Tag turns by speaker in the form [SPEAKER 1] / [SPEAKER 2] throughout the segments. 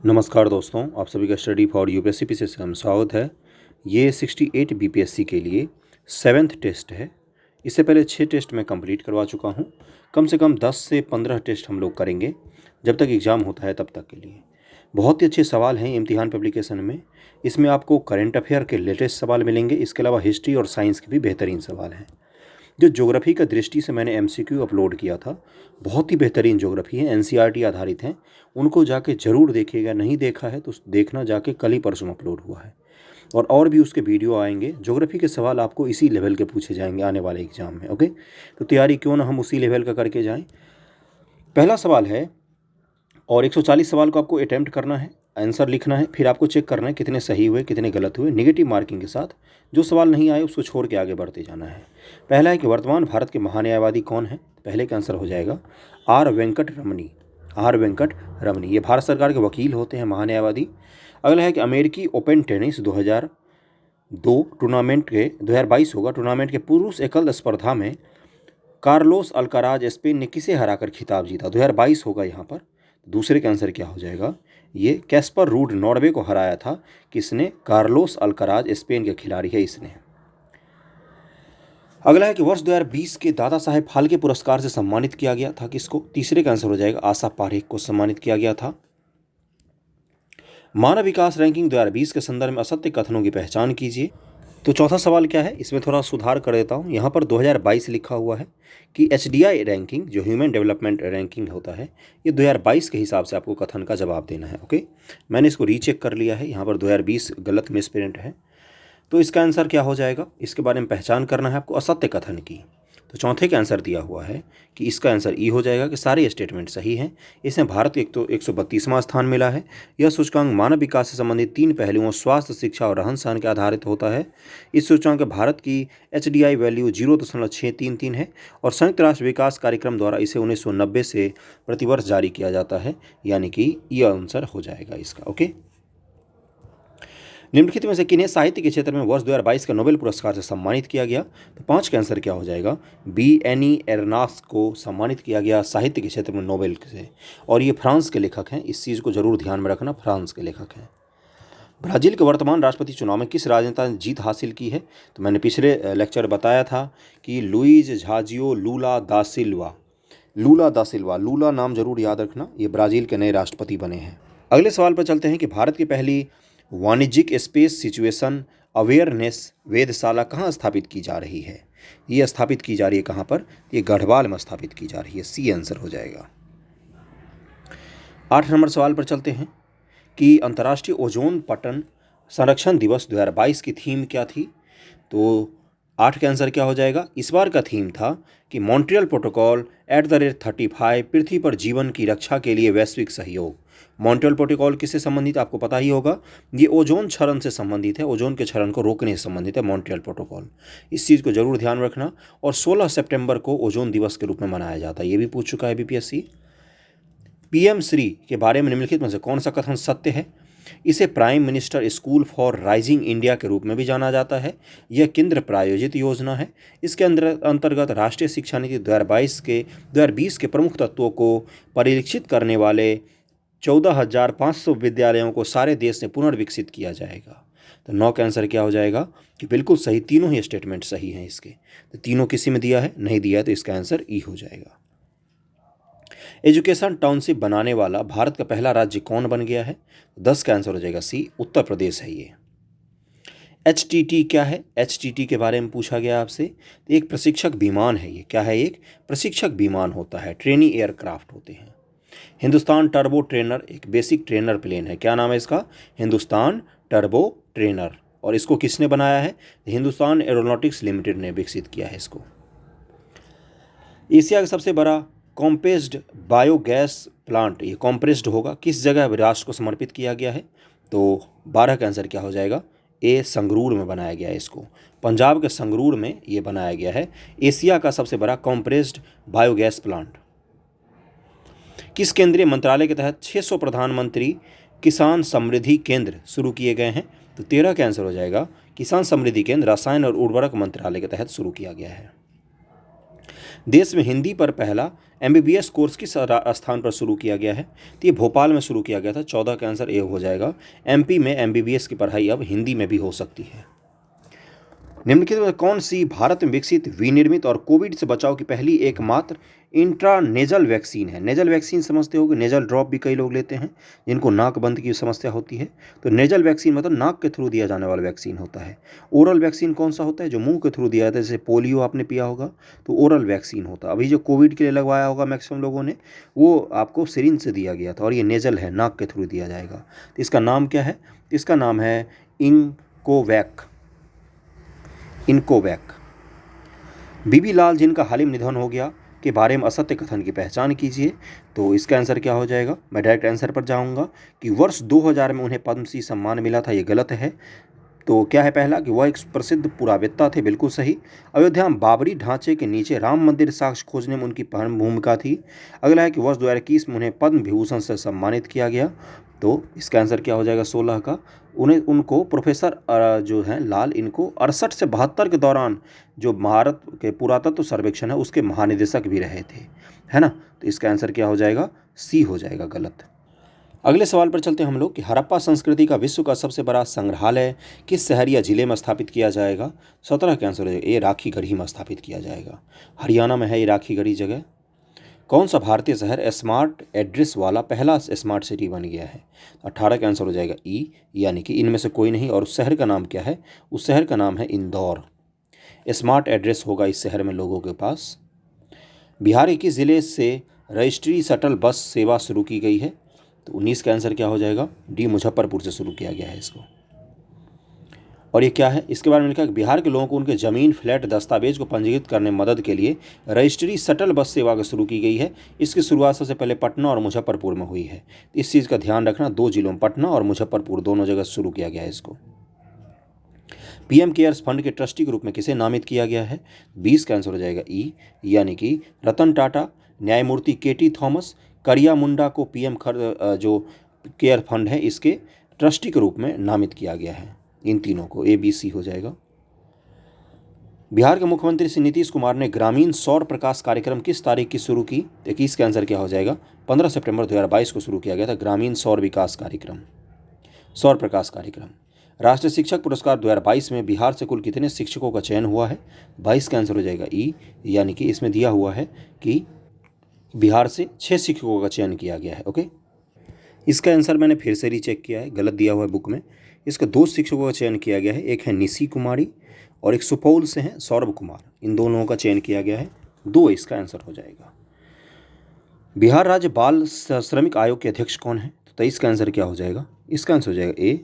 [SPEAKER 1] नमस्कार दोस्तों, आप सभी का स्टडी फॉर यूपीएससी पीसी से हम स्वागत है। ये 68 बीपीएससी के लिए 7th टेस्ट है। इससे पहले 6 टेस्ट मैं कंप्लीट करवा चुका हूँ। कम से कम 10 से 15 टेस्ट हम लोग करेंगे जब तक एग्ज़ाम होता है तब तक के लिए। बहुत ही अच्छे सवाल हैं इम्तिहान पब्लिकेशन में। इसमें आपको करंट अफेयर के लेटेस्ट सवाल मिलेंगे। इसके अलावा हिस्ट्री और साइंस के भी बेहतरीन सवाल हैं। जो ज्योग्राफी का दृष्टि से मैंने एमसीक्यू अपलोड किया था, बहुत ही बेहतरीन ज्योग्राफी है, एनसीईआरटी आधारित हैं। उनको जाके ज़रूर देखिएगा, नहीं देखा है तो देखना, जाके कल ही परसों अपलोड हुआ है। और भी उसके वीडियो आएंगे। ज्योग्राफी के सवाल आपको इसी लेवल के पूछे जाएंगे आने वाले एग्जाम में। ओके, तो तैयारी क्यों ना हम उसी लेवल का करके जाएं। पहला सवाल है और 140 सवाल को आपको अटैम्प्ट करना है, आंसर लिखना है, फिर आपको चेक करना है कितने सही हुए कितने गलत हुए, नेगेटिव मार्किंग के साथ। जो सवाल नहीं आए उसको छोड़ के आगे बढ़ते जाना है। पहला है कि वर्तमान भारत के महान्यायवादी कौन है। पहले का आंसर हो जाएगा आर वेंकट रमनी। आर वेंकट रमनी ये भारत सरकार के वकील होते हैं, महान्यायवादी। अगला है कि अमेरिकी ओपन टेनिस 2002 टूर्नामेंट के 2022 होगा, टूर्नामेंट के पुरुष एकल स्पर्धा में कार्लोस अल्काराज स्पेन ने किसे हराकर खिताब जीता। 2022 होगा यहाँ पर। दूसरे का आंसर क्या हो जाएगा, ये कैस्पर रूड नॉर्वे को हराया था। किसने? कार्लोस अल्काराज, स्पेन के खिलाड़ी है इसने। अगला है कि वर्ष 2020 के दादा साहेब फाल्के पुरस्कार से सम्मानित किया गया था किसको। तीसरे का आंसर हो जाएगा आशा पारेख को सम्मानित किया गया था। मानव विकास रैंकिंग 2020 के संदर्भ में असत्य कथनों की पहचान कीजिए। तो चौथा सवाल क्या है, इसमें थोड़ा सुधार कर देता हूँ। यहाँ पर 2022 लिखा हुआ है कि एचडीआई रैंकिंग, जो ह्यूमन डेवलपमेंट रैंकिंग होता है, ये 2022 के हिसाब से आपको कथन का जवाब देना है। ओके, मैंने इसको रीचेक कर लिया है, यहाँ पर 2020 गलत मिसप्रिंट है। तो इसका आंसर क्या हो जाएगा, इसके बारे में पहचान करना है आपको, असत्य कथन की। तो चौथे का आंसर दिया हुआ है कि इसका आंसर ई हो जाएगा कि सारे स्टेटमेंट सही हैं। इसमें भारत को 132वां स्थान मिला है। यह सूचकांक मानव विकास से संबंधित 3 पहलुओं स्वास्थ्य, शिक्षा और रहन सहन के आधारित होता है। इस सूचकांक भारत की एचडीआई वैल्यू 0.633 है और संयुक्त राष्ट्र विकास कार्यक्रम द्वारा इसे 1990 से प्रतिवर्ष जारी किया जाता है, यानी कि यह आंसर हो जाएगा इसका। ओके, निम्नलिखित में से किन्हें साहित्य के क्षेत्र में वर्ष 2022 का नोबेल पुरस्कार से सम्मानित किया गया। तो 5 का आंसर क्या हो जाएगा, बी.एन.ई. एर्नास को सम्मानित किया गया साहित्य के क्षेत्र में नोबेल से, और ये फ्रांस के लेखक हैं। इस चीज़ को जरूर ध्यान में रखना, फ्रांस के लेखक हैं। ब्राज़ील के वर्तमान राष्ट्रपति चुनाव में किस राजनेता ने जीत हासिल की है। तो मैंने पिछले लेक्चर बताया था कि लुइज झाजियो लूला दा सिल्वा। लूला नाम जरूर याद रखना, ये ब्राज़ील के नए राष्ट्रपति बने हैं। अगले सवाल पर चलते हैं कि भारत की पहली वाणिज्यिक स्पेस सिचुएशन अवेयरनेस वेधशाला कहाँ स्थापित की जा रही है। ये स्थापित की जा रही है कहाँ पर, ये गढ़वाल में स्थापित की जा रही है। सी आंसर हो जाएगा। 8 नंबर सवाल पर चलते हैं कि अंतर्राष्ट्रीय ओजोन पटन संरक्षण दिवस 2022 की थीम क्या थी। तो 8 का आंसर क्या हो जाएगा, इस बार का थीम था कि मॉन्ट्रियल प्रोटोकॉल @35 पृथ्वी पर जीवन की रक्षा के लिए वैश्विक सहयोग। मॉन्ट्रियल प्रोटोकॉल किससे संबंधित आपको पता ही होगा, ये ओजोन क्षरण से संबंधित है, ओजोन के क्षरण को रोकने से संबंधित है मॉन्ट्रियल प्रोटोकॉल। इस चीज़ को जरूर ध्यान रखना। और 16 सितंबर को ओजोन दिवस के रूप में मनाया जाता है, ये भी पूछ चुका है बीपीएससी। पीएम श्री के बारे में निम्नलिखित में से कौन सा कथन सत्य है। इसे prime minister school for rising India के रूप में भी जाना जाता है। यह केंद्र प्रायोजित योजना है। इसके अंतर्गत राष्ट्रीय शिक्षा नीति 2020 के प्रमुख तत्वों को परिलक्षित करने वाले 14,500 विद्यालयों को सारे देश में पुनर्विकसित किया जाएगा। तो 9 का आंसर क्या हो जाएगा कि बिल्कुल सही, तीनों ही स्टेटमेंट सही हैं इसके। तो तीनों किसी में दिया है, नहीं दिया है, तो इसका आंसर ई हो जाएगा। एजुकेशन टाउनशिप बनाने वाला भारत का पहला राज्य कौन बन गया है। 10 का आंसर हो जाएगा सी, उत्तर प्रदेश है ये। HTT क्या है, HTT के बारे में पूछा गया आपसे। तो एक प्रशिक्षक विमान है ये। क्या है, एक प्रशिक्षक विमान होता है, ट्रेनी एयरक्राफ्ट होते हैं। हिंदुस्तान टर्बो ट्रेनर एक बेसिक ट्रेनर प्लेन है। क्या नाम है इसका, हिंदुस्तान टर्बो ट्रेनर। और इसको किसने बनाया है, हिंदुस्तान एरोनॉटिक्स लिमिटेड ने विकसित किया है इसको। एशिया का सबसे बड़ा कॉम्प्रेस्ड बायोगैस प्लांट, ये कॉम्प्रेस्ड होगा, किस जगह राष्ट्र को समर्पित किया गया है। तो 12 का आंसर क्या हो जाएगा, ए, संगरूर में बनाया गया है इसको। पंजाब के संगरूर में ये बनाया गया है एशिया का सबसे बड़ा कॉम्प्रेस्ड बायोगैस प्लांट। किस केंद्रीय मंत्रालय के तहत 600 प्रधानमंत्री किसान समृद्धि केंद्र शुरू किए गए हैं। तो 13 का आंसर हो जाएगा किसान समृद्धि केंद्र रसायन और उर्वरक मंत्रालय के तहत शुरू किया गया है। देश में हिंदी पर पहला MBBS कोर्स किस स्थान पर शुरू किया गया है? तो ये भोपाल में शुरू किया गया था। 14 का आंसर ए हो जाएगा। MP में MBBS की पढ़ाई अब हिंदी में भी हो सकती है। निम्नलिखित में कौन सी भारत में विकसित विनिर्मित और कोविड से बचाव की पहली एकमात्र इंट्रानेजल वैक्सीन है? नेजल वैक्सीन समझते हो कि नेजल ड्रॉप भी कई लोग लेते हैं जिनको नाक बंद की समस्या होती है। तो नेजल वैक्सीन मतलब नाक के थ्रू दिया जाने वाला वैक्सीन होता है। ओरल वैक्सीन कौन सा होता है? जो मुंह के थ्रू दिया जाता है, जैसे पोलियो आपने पिया होगा तो ओरल वैक्सीन होता है। अभी जो कोविड के लिए लगवाया होगा मैक्सिमम लोगों ने, वो आपको सिरिंज से दिया गया था, और ये नेजल है, नाक के थ्रू दिया जाएगा। तो इसका नाम क्या है? इसका नाम है इनकोवैक। बीबी लाल जिनका हाल ही में निधन हो गया के बारे में असत्य कथन की पहचान कीजिए। तो इसका आंसर क्या हो जाएगा? मैं डायरेक्ट आंसर पर जाऊंगा कि वर्ष 2000 में उन्हें पद्मश्री सम्मान मिला था, ये गलत है। तो क्या है पहला? कि वह एक प्रसिद्ध पुरावेत्ता थे, बिल्कुल सही। अयोध्या में बाबरी ढांचे के नीचे राम मंदिर साक्ष्य खोजने में उनकी अहम भूमिका थी। अगला है कि वर्ष 2021 में उन्हें पद्म विभूषण से सम्मानित किया गया। तो इसका आंसर क्या हो जाएगा? 16 का। उनको प्रोफेसर जो हैं लाल, इनको 68 से 72 के दौरान जो भारत के पुरातत्व सर्वेक्षण है उसके महानिदेशक भी रहे थे, है ना। तो इसका आंसर क्या हो जाएगा? सी हो जाएगा, गलत। अगले सवाल पर चलते हैं हम लोग कि हड़प्पा संस्कृति का विश्व का सबसे बड़ा संग्रहालय किस शहर या जिले में स्थापित किया जाएगा? 17 का आंसर हो जाएगा, ये राखीगढ़ी में स्थापित किया जाएगा। हरियाणा में है ये राखीगढ़ी जगह। कौन सा भारतीय शहर स्मार्ट एड्रेस वाला पहला स्मार्ट सिटी बन गया है? 18 का आंसर हो जाएगा ई, यानी कि इनमें से कोई नहीं। और उस शहर का नाम क्या है? उस शहर का नाम है इंदौर। स्मार्ट एड्रेस होगा इस शहर में लोगों के पास। बिहार के किस जिले से रजिस्ट्री शटल बस सेवा शुरू की गई है? तो 19 का आंसर क्या हो जाएगा? डी, मुजफ्फरपुर से शुरू किया गया है इसको। और ये क्या है? इसके बारे में लिखा है कि बिहार के लोगों को उनके ज़मीन, फ्लैट, दस्तावेज को पंजीकृत करने में मदद के लिए रजिस्ट्री शटल बस सेवा का शुरू की गई है। इसकी शुरुआत सबसे पहले पटना और मुजफ्फरपुर में हुई है। इस चीज़ का ध्यान रखना, 2 जिलों में, पटना और मुजफ्फरपुर, दोनों जगह शुरू किया गया है इसको। PM केयर्स फंड के ट्रस्टी के रूप में किसे नामित किया गया है? 20 का आंसर हो जाएगा ई, यानी कि रतन टाटा, न्यायमूर्ति KT थॉमस, करिया मुंडा को PM जो केयर फंड है इसके ट्रस्टी के रूप में नामित किया गया है। इन तीनों को ABC हो जाएगा। बिहार के मुख्यमंत्री श्री नीतीश कुमार ने ग्रामीण सौर प्रकाश कार्यक्रम किस तारीख की शुरू की? 21 का आंसर क्या हो जाएगा? 15 सितंबर 2022 को शुरू किया गया था ग्रामीण सौर विकास कार्यक्रम, सौर प्रकाश कार्यक्रम। राष्ट्रीय शिक्षक पुरस्कार 2022 में बिहार से कुल कितने शिक्षकों का चयन हुआ है? 22 का आंसर हो जाएगा ई, यानी कि इसमें दिया हुआ है कि बिहार से 6 शिक्षकों का चयन किया गया है। ओके, इसका आंसर मैंने फिर से रीचेक किया है, गलत दिया हुआ है बुक में। इसका 2 शिक्षकों का चयन किया गया है, एक है निशी कुमारी और एक सुपौल से हैं सौरभ कुमार, इन दोनों का चयन किया गया है। 2 इसका आंसर हो जाएगा। बिहार राज्य बाल श्रमिक आयोग के अध्यक्ष कौन है? तो 23 का आंसर क्या हो जाएगा? इसका आंसर हो जाएगा ए,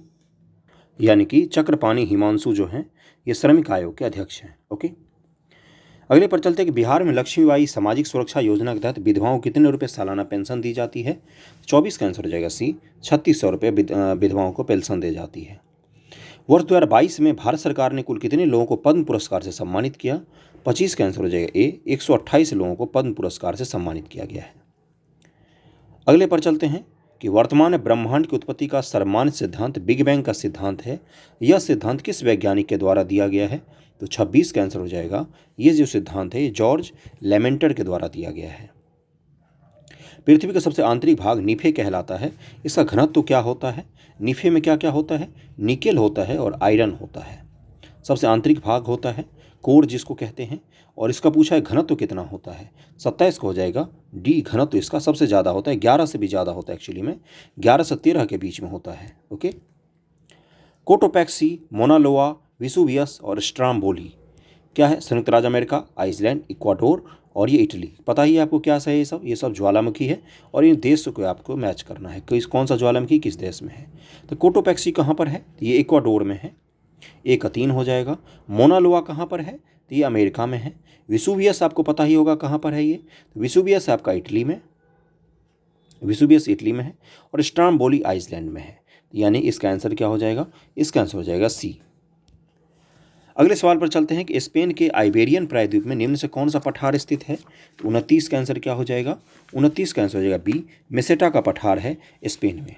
[SPEAKER 1] यानी कि चक्रपाणी हिमांशु जो हैं ये श्रमिक आयोग के अध्यक्ष हैं। ओके, अगले पर चलते हैं कि बिहार में लक्ष्मीबाई सामाजिक सुरक्षा योजना के तहत विधवाओं को कितने रुपये सालाना पेंशन दी जाती है? 24 का आंसर हो जाएगा सी, 3600 रुपये विधवाओं को पेंशन दी जाती है। वर्ष 2022 में भारत सरकार ने कुल कितने लोगों को पद्म पुरस्कार से सम्मानित किया? 25 का आंसर हो जाएगा ए, 128 लोगों को पद्म पुरस्कार से सम्मानित किया गया है। अगले पर चलते हैं कि वर्तमान ब्रह्मांड की उत्पत्ति का सर्वमान्य सिद्धांत बिग बैंग का सिद्धांत है। यह सिद्धांत किस वैज्ञानिक के द्वारा दिया गया है? तो 26 का आंसर हो जाएगा, ये जो सिद्धांत है ये जॉर्ज लेमेंटर के द्वारा दिया गया है। पृथ्वी का सबसे आंतरिक भाग नीफे कहलाता है। इसका घनत्व तो क्या होता है? नीफे में क्या क्या होता है? निकेल होता है और आयरन होता है। सबसे आंतरिक भाग होता है कोर जिसको कहते हैं। और इसका पूछा है घनत्व कितना होता है? 27 का हो जाएगा डी, घनत्व इसका सबसे ज़्यादा होता है, 11 से भी ज़्यादा होता है, एक्चुअली में 11 से 13 के बीच में होता है। ओके, कोटोपैक्सी, मोनालोआ, विसुवियस और स्ट्राम्बोली क्या है? संयुक्त राज्य अमेरिका, आइसलैंड, इक्वाडोर और ये इटली। पता ही है आपको क्या सही है? ये सब ज्वालामुखी है और इन देश को आपको मैच करना है कि कौन सा ज्वालामुखी किस देश में है। तो कोटोपैक्सी कहाँ पर है? ये इक्वाडोर में है, 1 का 3 हो जाएगा। मोनालोआ कहाँ पर है? तो ये अमेरिका में है। विसुवियस आपको पता ही होगा कहाँ पर है ये, तो विसुवियस आपका इटली में, विसुवियस इटली में है। और स्ट्राम्बोली आइसलैंड में है, यानी इसका आंसर क्या हो जाएगा? इसका आंसर हो जाएगा सी। अगले सवाल पर चलते हैं कि स्पेन के आइबेरियन प्रायद्वीप में निम्न से कौन सा पठार स्थित है? तो 29 का आंसर क्या हो जाएगा? 29 का आंसर हो जाएगा बी, मेसेटा का पठार है स्पेन में।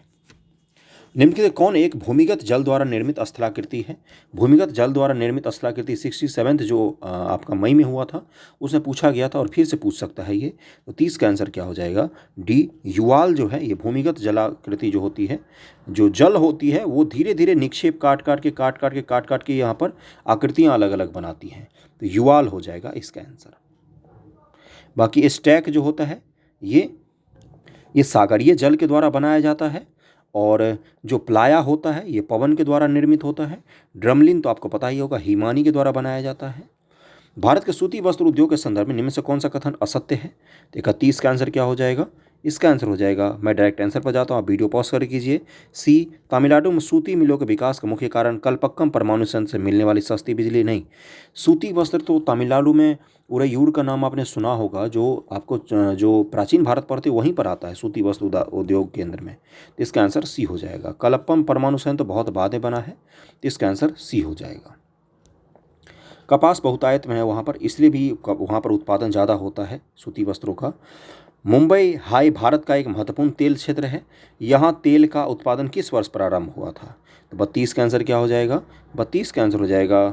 [SPEAKER 1] निम्नलिखित कौन एक भूमिगत जल द्वारा निर्मित स्थलाकृति है? भूमिगत जल द्वारा निर्मित स्थलाकृति 67 जो आपका मई में हुआ था उसमें पूछा गया था और फिर से पूछ सकता है ये। तो 30 का आंसर क्या हो जाएगा? डी, युवाल जो है ये भूमिगत जलाकृति जो होती है, जो जल होती है वो धीरे धीरे निक्षेप काट काट के यहाँ पर आकृतियाँ अलग अलग बनाती हैं। तो युवाल हो जाएगा इसका आंसर। बाकी स्टैक जो होता है ये सागरीय जल के द्वारा बनाया जाता है और जो प्लाया होता है ये पवन के द्वारा निर्मित होता है। ड्रमलिन तो आपको पता ही होगा हिमानी के द्वारा बनाया जाता है। भारत के सूती वस्त्र उद्योग के संदर्भ में निम्न से कौन सा कथन असत्य है? तो 31 का आंसर क्या हो जाएगा? इसका आंसर हो जाएगा, मैं डायरेक्ट आंसर पर जाता हूँ, आप वीडियो पॉज कर कीजिए। सी, तमिलनाडु में सूती मिलों के विकास का मुख्य कारण कलपक्कम परमाणु संयंत्र से मिलने वाली सस्ती बिजली नहीं। सूती वस्त्र तो तमिलनाडु में उरैयूर का नाम आपने सुना होगा, जो आपको जो प्राचीन भारत पड़ते वहीं पर आता है सूती वस्त्र उद्योग केंद्र में। तो इसका आंसर सी हो जाएगा। कलपक्कम परमाणु संयंत्र बहुत बाद में बना है, तो इसका आंसर सी हो जाएगा। कपास बहुतायत में है वहाँ पर, इसलिए भी वहाँ पर उत्पादन ज़्यादा होता है सूती वस्त्रों का। मुंबई हाई भारत का एक महत्वपूर्ण तेल क्षेत्र है, यहाँ तेल का उत्पादन किस वर्ष प्रारंभ हुआ था? तो 32 का आंसर क्या हो जाएगा? 32 का आंसर हो जाएगा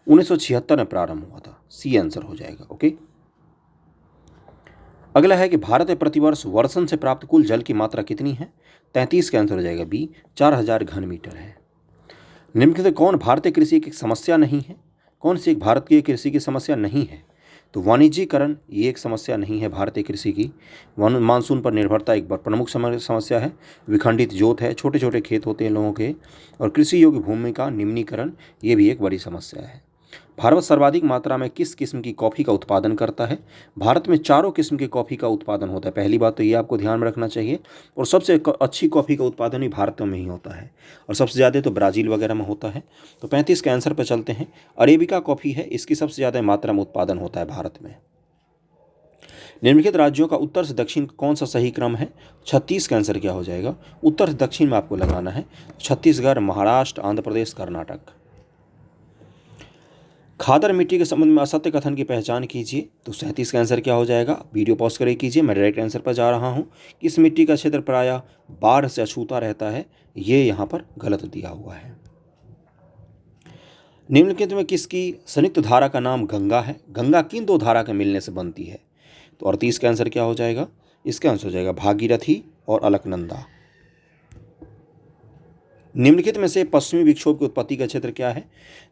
[SPEAKER 1] 1976 में प्रारंभ हुआ था, सी आंसर हो जाएगा। ओके, अगला है कि भारत में प्रतिवर्ष वर्षण से प्राप्त कुल जल की मात्रा कितनी है? 33 का आंसर हो जाएगा बी, 4000 घन मीटर है। निम्नलिखित कौन भारतीय कृषि की समस्या नहीं है? कौन सी एक भारतीय कृषि की समस्या नहीं है? तो वाणिज्यीकरण ये एक समस्या नहीं है भारतीय कृषि की। मानसून पर निर्भरता एक प्रमुख समस्या है। विखंडित जोत है, छोटे छोटे खेत होते हैं लोगों के, और कृषि योग्य भूमि का निम्नीकरण ये भी एक बड़ी समस्या है। भारत सर्वाधिक मात्रा में किस किस्म की कॉफ़ी का उत्पादन करता है? भारत में 4 किस्म की कॉफ़ी का उत्पादन होता है, पहली बात तो ये आपको ध्यान में रखना चाहिए। और सबसे अच्छी कॉफ़ी का उत्पादन भी भारत में ही होता है, और सबसे ज़्यादा तो ब्राज़ील वगैरह में होता है। तो 35 के आंसर पर चलते हैं। अरेबिका कॉफ़ी है, इसकी सबसे ज़्यादा मात्रा में उत्पादन होता है भारत में। निम्नलिखित राज्यों का उत्तर से दक्षिण कौन सा सही क्रम है? 36 का आंसर क्या हो जाएगा? उत्तर से दक्षिण में आपको लगाना है छत्तीसगढ़, महाराष्ट्र, आंध्र प्रदेश, कर्नाटक। खादर मिट्टी के संबंध में असत्य कथन की पहचान कीजिए। तो 37 का आंसर क्या हो जाएगा? वीडियो पॉज करके कीजिए, मैं डायरेक्ट आंसर पर जा रहा हूँ। इस मिट्टी का क्षेत्र प्रायः बाढ़ से अछूता रहता है, ये यहाँ पर गलत दिया हुआ है। निम्नलिखित में किसकी संयुक्त धारा का नाम गंगा है? गंगा किन 2 धारा के मिलने से बनती है? तो 38 का आंसर क्या हो जाएगा? इसका आंसर हो जाएगा भागीरथी और अलकनंदा। निम्नलिखित में से पश्चिमी विक्षोभ की उत्पत्ति का क्षेत्र क्या है?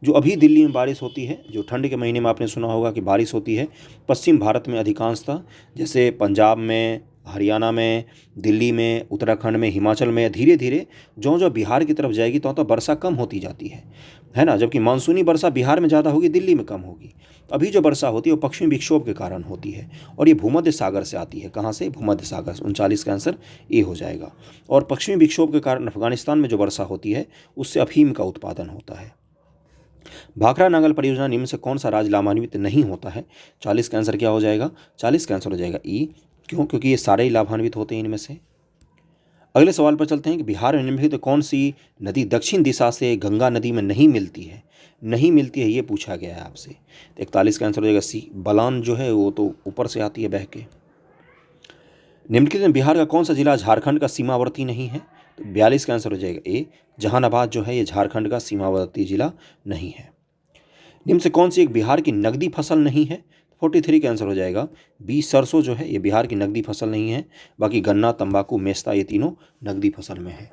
[SPEAKER 1] जो अभी दिल्ली में बारिश होती है, जो ठंड के महीने में आपने सुना होगा कि बारिश होती है पश्चिम भारत में अधिकांशतः, जैसे पंजाब में, हरियाणा में, दिल्ली में, उत्तराखंड में, हिमाचल में। धीरे धीरे जो बिहार की तरफ जाएगी तो वर्षा कम होती जाती है ना। जबकि मानसूनी वर्षा बिहार में ज़्यादा होगी, दिल्ली में कम होगी। अभी जो वर्षा होती है वो पश्चिमी विक्षोभ के कारण होती है, और ये भूमध्य सागर से आती है। कहाँ से? भूमध्य सागर से। 39 का आंसर ए हो जाएगा। और पश्चिमी विक्षोभ के कारण अफगानिस्तान में जो वर्षा होती है उससे अफीम का उत्पादन होता है। भाखड़ा नांगल परियोजना निम्न से कौन सा राज्य लाभान्वित नहीं होता है? 40 का आंसर क्या हो जाएगा? 40 का आंसर हो जाएगा ई। क्यों? क्योंकि ये सारे ही लाभान्वित होते हैं इनमें से। अगले सवाल पर चलते हैं कि बिहार में निम्नलिखित कौन सी नदी दक्षिण दिशा से गंगा नदी में नहीं मिलती है? नहीं मिलती है, ये पूछा गया है आपसे। तो 41 का आंसर हो जाएगा सी, बलान जो है वो तो ऊपर से आती है बह के। निम्नलिखित में बिहार का कौन सा जिला झारखंड का सीमावर्ती नहीं है? तो 42 का आंसर हो जाएगा ए, जहानाबाद जो है ये झारखंड का सीमावर्ती जिला नहीं है। निम्न से कौन सी एक बिहार की नकदी फसल नहीं है? 43 का आंसर हो जाएगा बी, सरसों जो है ये बिहार की नकदी फसल नहीं है। बाकी गन्ना, तंबाकू, मेस्ता ये तीनों नकदी फसल में है।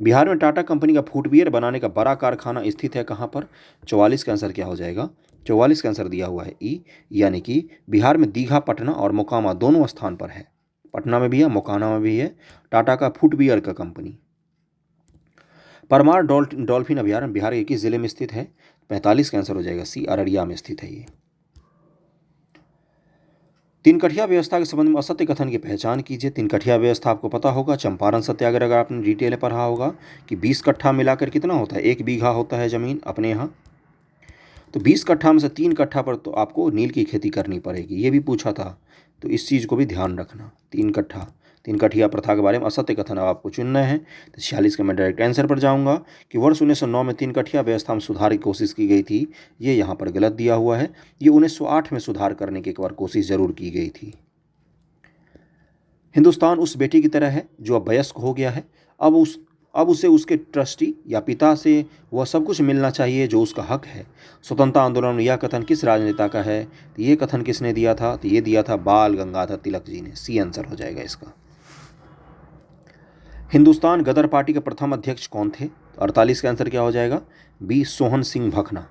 [SPEAKER 1] बिहार में टाटा कंपनी का फुटवियर बनाने का बड़ा कारखाना स्थित है कहाँ पर? 44 का आंसर क्या हो जाएगा? 44 का आंसर दिया हुआ है ई, यानी कि बिहार में दीघा, पटना और मोकामा दोनों स्थान पर है। पटना में भी है, मोकामा में भी है टाटा का फुटवियर का कंपनी। परमार डॉल्फिन अभयारण्य बिहार के किस जिले में स्थित है? 45 का आंसर हो जाएगा सी, अररिया में स्थित है ये। तिनकठिया व्यवस्था के संबंध में असत्य कथन की पहचान कीजिए। तिनकठिया व्यवस्था आपको पता होगा, चंपारण सत्याग्रह अगर आपने डिटेल में पढ़ा होगा कि 20 कट्ठा मिलाकर कितना होता है? 1 बीघा होता है ज़मीन अपने यहाँ। तो 20 कट्ठा में से 3 कट्ठा पर तो आपको नील की खेती करनी पड़ेगी, ये भी पूछा था, तो इस चीज़ को भी ध्यान रखना। 3 कट्ठिया प्रथा के बारे में असत्य कथन अब आपको चुनना है। तो 46 का मैं डायरेक्ट आंसर पर जाऊंगा कि वर्ष 1909 में 3 कट्ठिया व्यवस्था में सुधार की कोशिश की गई थी, ये यहाँ पर गलत दिया हुआ है। ये 1908 में सुधार करने की एक बार कोशिश ज़रूर की गई थी। हिंदुस्तान उस बेटी की तरह है जो अब वयस्क हो गया है, अब अब उसे उसके ट्रस्टी या पिता से वह सब कुछ मिलना चाहिए जो उसका हक है। स्वतंत्रता आंदोलन में यह कथन किस राजनेता का है? तो ये कथन किसने दिया था? तो ये दिया था बाल गंगाधर तिलक जी ने। सी आंसर हो जाएगा इसका। हिंदुस्तान गदर पार्टी के प्रथम अध्यक्ष कौन थे? 48 का आंसर क्या हो जाएगा? बी सोहन सिंह भखना।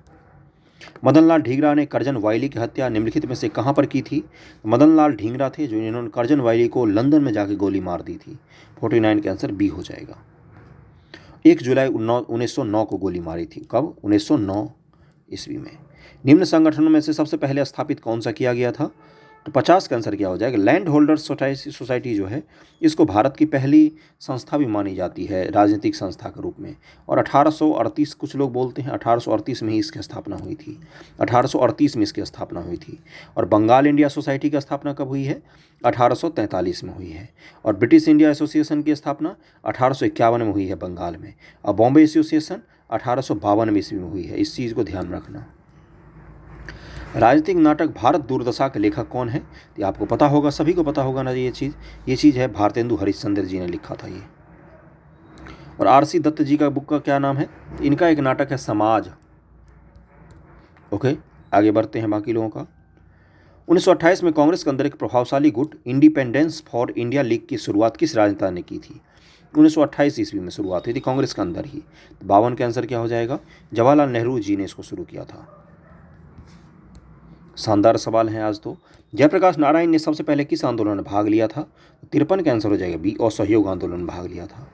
[SPEAKER 1] मदनलाल ढींगरा ने करजन वायली की हत्या निम्नलिखित में से कहाँ पर की थी? मदनलाल ढींगरा थे जो इन्होंने करजन वायली को लंदन में जाकर गोली मार दी थी। 49 का आंसर बी हो जाएगा। 1 जुलाई 1909 को गोली मारी थी। कब? 1909 ईस्वी में। निम्न संगठनों में से सबसे पहले स्थापित कौन सा किया गया था? तो 50 का आंसर क्या हो जाएगा? लैंड होल्डर्स सोसाइटी जो है इसको भारत की पहली संस्था भी मानी जाती है राजनीतिक संस्था के रूप में। और 1838 कुछ लोग बोलते हैं 1838 में ही इसकी स्थापना हुई थी। 1838 में इसकी स्थापना हुई थी। और बंगाल इंडिया सोसाइटी की स्थापना कब हुई है? 1843 में हुई है। और ब्रिटिश इंडिया एसोसिएशन की स्थापना 1851 में हुई है बंगाल में। और बॉम्बे एसोसिएशन 1852 ईस्वी में हुई है। इस चीज़ को ध्यान रखना। राजनीतिक नाटक भारत दुर्दशा के लेखक कौन है? ये आपको पता होगा, सभी को पता होगा ना ये चीज़ है भारतेंदु हरिश्चंद्र जी ने लिखा था ये। और आरसी दत्त जी का बुक का क्या नाम है? इनका एक नाटक है समाज। ओके, आगे बढ़ते हैं बाकी लोगों का। 1928 में कांग्रेस के अंदर एक प्रभावशाली गुट इंडिपेंडेंस फॉर इंडिया लीग की शुरुआत किस राजनेता ने की थी? 1928 ईस्वी में शुरुआत हुई थी कांग्रेस के अंदर ही। 52 का आंसर क्या हो जाएगा? जवाहरलाल नेहरू जी ने इसको शुरू किया था। शानदार सवाल है आज तो। जयप्रकाश नारायण ने सबसे पहले किस आंदोलन में भाग लिया था? 53 का आंसर हो जाएगा बी, असहयोग आंदोलन में भाग लिया था।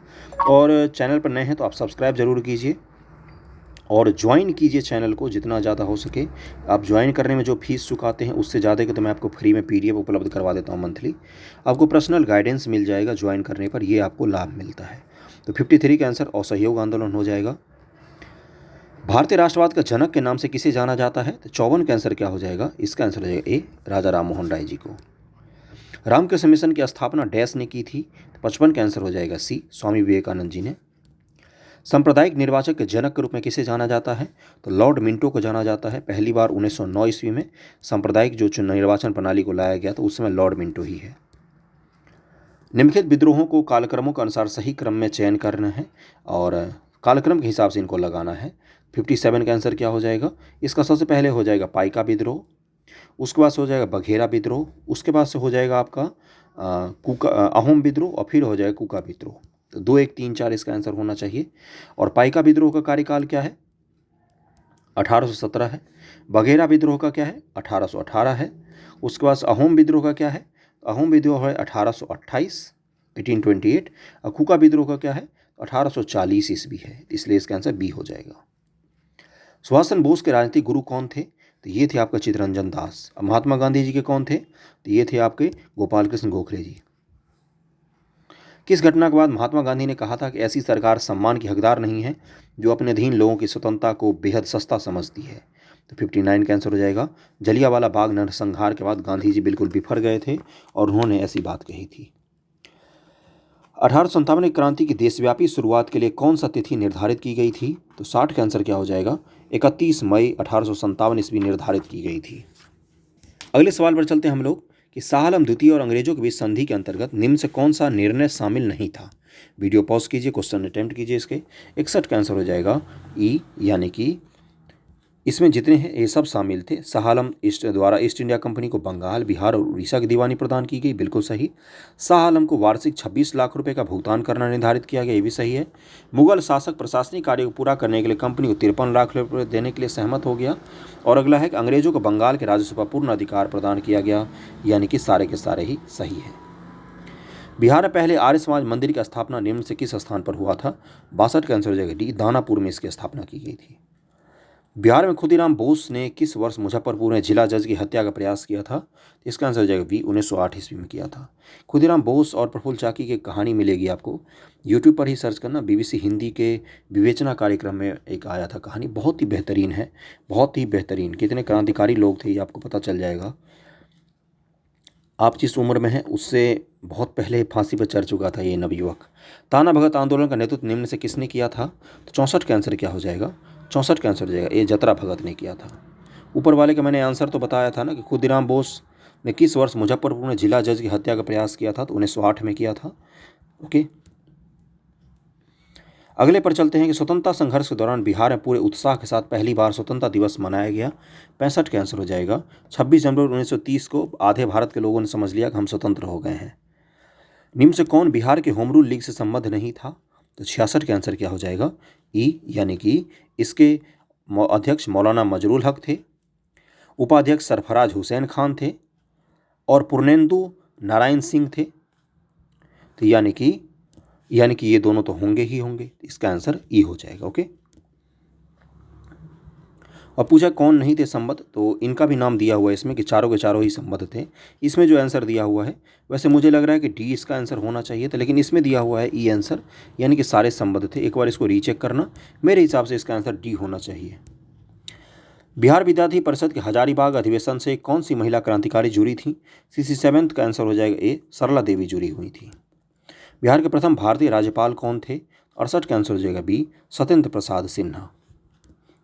[SPEAKER 1] और चैनल पर नए हैं तो आप सब्सक्राइब जरूर कीजिए और ज्वाइन कीजिए चैनल को जितना ज़्यादा हो सके। आप ज्वाइन करने में जो फीस चुकाते हैं उससे ज़्यादा के तो मैं आपको फ्री में PDF उपलब्ध करवा देता हूँ मंथली। आपको पर्सनल गाइडेंस मिल जाएगा ज्वाइन करने पर, ये आपको लाभ मिलता है। तो 53 का आंसर असहयोग आंदोलन हो जाएगा। भारतीय राष्ट्रवाद का जनक के नाम से किसे जाना जाता है? तो 54 का आंसर क्या हो जाएगा? इसका आंसर हो जाएगा ए, राजा राम मोहन राय जी को। रामकृष्ण मिशन की स्थापना डैश ने की थी? तो 55 का आंसर हो जाएगा सी, स्वामी विवेकानंद जी ने। सांप्रदायिक निर्वाचक के जनक के रूप में किसे जाना जाता है? तो लॉर्ड मिंटो को जाना जाता है। पहली बार 1909 ईस्वी में सांप्रदायिक जो निर्वाचन प्रणाली को लाया गया था उस समय लॉर्ड मिंटो ही है। निम्नलिखित विद्रोहों को कालक्रमों के अनुसार सही क्रम में चयन करना है और कालक्रम के हिसाब से इनको लगाना है। 57 का आंसर क्या हो जाएगा? इसका सबसे पहले हो जाएगा पाइका विद्रोह, उसके बाद से हो जाएगा बघेरा विद्रोह, उसके बाद से हो जाएगा आपका अहोम विद्रोह और फिर हो जाएगा कुका विद्रोह। तो 2 1 3 4 इसका आंसर होना चाहिए। और पाइका विद्रोह का कार्यकाल क्या है? 1817 है। बघेरा विद्रोह का क्या है? 1818 है। उसके बाद अहोम विद्रोह का क्या है? अहोम विद्रोह है 1828 1828। और कुका विद्रोह का क्या है? 1840 ईस्वी है, इसलिए इसका आंसर बी हो जाएगा। सुभाष चंद्र बोस के राजनीतिक गुरु कौन थे? तो ये थे आपका चित्तरंजन दास। अब महात्मा गांधी जी के कौन थे? तो ये थे आपके गोपाल कृष्ण गोखले जी। किस घटना के बाद महात्मा गांधी ने कहा था कि ऐसी सरकार सम्मान की हकदार नहीं है जो अपने अधीन लोगों की स्वतंत्रता को बेहद सस्ता समझती है? तो 59 का आंसर हो जाएगा जलियांवाला बाग नरसंहार के बाद गांधी जी बिल्कुल बिफर गए थे और उन्होंने ऐसी बात कही थी। 1857 क्रांति की देशव्यापी शुरुआत के लिए कौन सा तिथि निर्धारित की गई थी? तो 60 का आंसर क्या हो जाएगा? 31 मई 1857 ईस्वी निर्धारित की गई थी। अगले सवाल पर चलते हैं हम लोग कि शाह आलम द्वितीय और अंग्रेजों के बीच संधि के अंतर्गत निम्न से कौन सा निर्णय शामिल नहीं था? वीडियो पॉज कीजिए, क्वेश्चन अटेम्प्ट कीजिए इसके। 61 का आंसर हो जाएगा ई, यानी कि इसमें जितने हैं ये सब शामिल थे। शाह आलम द्वारा ईस्ट इंडिया कंपनी को बंगाल, बिहार और उड़ीसा की दीवानी प्रदान की गई, बिल्कुल सही। शाह आलम को वार्षिक 26 लाख रुपए का भुगतान करना निर्धारित किया गया, ये भी सही है। मुगल शासक प्रशासनिक कार्य को पूरा करने के लिए कंपनी को 53 लाख रुपये देने के लिए सहमत हो गया। और अगला है कि अंग्रेजों को बंगाल के राजस्व पर पूर्ण अधिकार प्रदान किया गया, यानी कि सारे के सारे ही सही है। बिहार में पहले आर्य समाज मंदिर की स्थापना निम्न से किस स्थान पर हुआ था? 62 का आंसर हो जाएगा डी, दानापुर में इसकी स्थापना की गई थी। बिहार में खुदीराम बोस ने किस वर्ष मुजफ्फरपुर में जिला जज की हत्या का प्रयास किया था? इसका आंसर हो जाएगा बी, 1908 ईस्वी में किया था। खुदीराम बोस और प्रफुल्ल चाकी की कहानी मिलेगी आपको, यूट्यूब पर ही सर्च करना। BBC हिंदी के विवेचना कार्यक्रम में एक आया था कहानी, बहुत ही बेहतरीन है, बहुत ही बेहतरीन। कितने क्रांतिकारी लोग थे ये आपको पता चल जाएगा। आप जिस उम्र में हैं उससे बहुत पहले फांसी पर चढ़ चुका था ये नवयुवक। ताना भगत आंदोलन का नेतृत्व निम्न से किसने किया था? तो 64 का आंसर क्या हो जाएगा? 64 का आंसर हो जाएगा ये, जतरा भगत ने किया था। ऊपर वाले का मैंने आंसर तो बताया था ना कि खुदीराम बोस ने किस वर्ष मुजफ्फरपुर में जिला जज की हत्या का प्रयास किया था? तो 1908 में किया था। ओके, अगले पर चलते हैं कि स्वतंत्रता संघर्ष के दौरान बिहार में पूरे उत्साह के साथ पहली बार स्वतंत्रता दिवस मनाया गया। 65 का आंसर हो जाएगा। 26 जनवरी 1930 को आधे भारत के लोगों ने समझ लिया कि हम स्वतंत्र हो गए हैं। निम्न से कौन बिहार के होम रूल लीग से संबद्ध नहीं था? तो 66 का आंसर क्या हो जाएगा? ई, यानी कि इसके अध्यक्ष मौलाना मजरूल हक थे, उपाध्यक्ष सरफराज हुसैन खान थे और पूर्णेंदु नारायण सिंह थे। तो यानी कि ये दोनों तो होंगे ही होंगे। इसका आंसर ई हो जाएगा। ओके। और पूछा कौन नहीं थे संबद्ध, तो इनका भी नाम दिया हुआ है इसमें कि चारों के चारों ही संबद्ध थे। इसमें जो आंसर दिया हुआ है, वैसे मुझे लग रहा है कि डी इसका आंसर होना चाहिए था, लेकिन इसमें दिया हुआ है ई आंसर, यानी कि सारे संबद्ध थे। एक बार इसको रीचेक करना। मेरे हिसाब से इसका आंसर डी होना चाहिए। बिहार विद्यार्थी परिषद के हजारीबाग अधिवेशन से कौन सी महिला क्रांतिकारी जुड़ी थी? 67 का आंसर हो जाएगा ए, सरला देवी जुड़ी हुई थी। बिहार के प्रथम भारतीय राज्यपाल कौन थे? 68 का आंसर हो जाएगा बी, सत्येंद्र प्रसाद सिन्हा।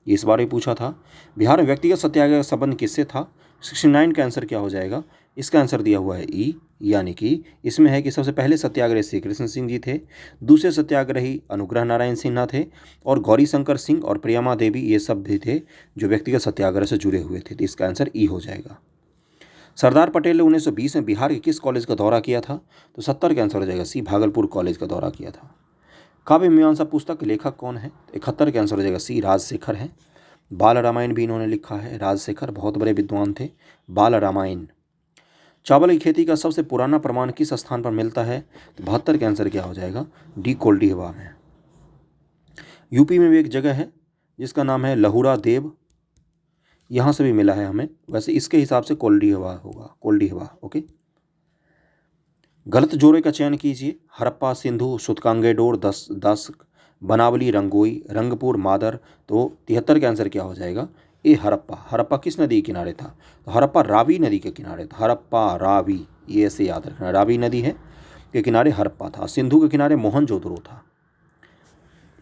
[SPEAKER 1] ये इस बार ही पूछा था। बिहार में व्यक्तिगत सत्याग्रह का संबंध किससे था? 69 का आंसर क्या हो जाएगा? इसका आंसर दिया हुआ है ई, यानी कि इसमें है कि सबसे पहले सत्याग्रही श्री कृष्ण सिंह जी थे, दूसरे सत्याग्रही अनुग्रह नारायण सिन्हा थे, और गौरी शंकर सिंह और प्रियमा देवी ये सब भी थे जो व्यक्तिगत सत्याग्रह से जुड़े हुए थे। तो इसका आंसर ई हो जाएगा। सरदार पटेल ने 1920 में बिहार के किस कॉलेज का दौरा किया था? तो 70 का आंसर हो जाएगा सी, भागलपुर कॉलेज का दौरा किया था। काव्य मीमांसा पुस्तक के लेखक कौन है? 71 का आंसर हो जाएगा सी, राजशेखर है। बाल रामायण भी इन्होंने लिखा है। राजशेखर बहुत बड़े विद्वान थे। बाल रामायण। चावल की खेती का सबसे पुराना प्रमाण किस स्थान पर मिलता है? तो 72 का आंसर क्या हो जाएगा? डी, कोल्डीहवा में। यूपी में भी एक जगह है जिसका नाम है लहुरा देव, यहाँ से भी मिला है हमें। वैसे इसके हिसाब से कोल्डीहवा होगा, कोल्डीहवा। ओके। गलत जोड़े का चयन कीजिए। हड़प्पा, सिंधु, सुतकांगेडोर, दस, बनावली, रंगोई, रंगपुर, मादर। तो 73 का आंसर क्या हो जाएगा? ए, हड़प्पा। हड़प्पा किस नदी के किनारे था? तो हड़प्पा रावी नदी के किनारे था। हड़प्पा रावी, ये ऐसे याद रखना। रावी नदी है के किनारे हड़प्पा था। सिंधु के किनारे मोहनजोदड़ो था,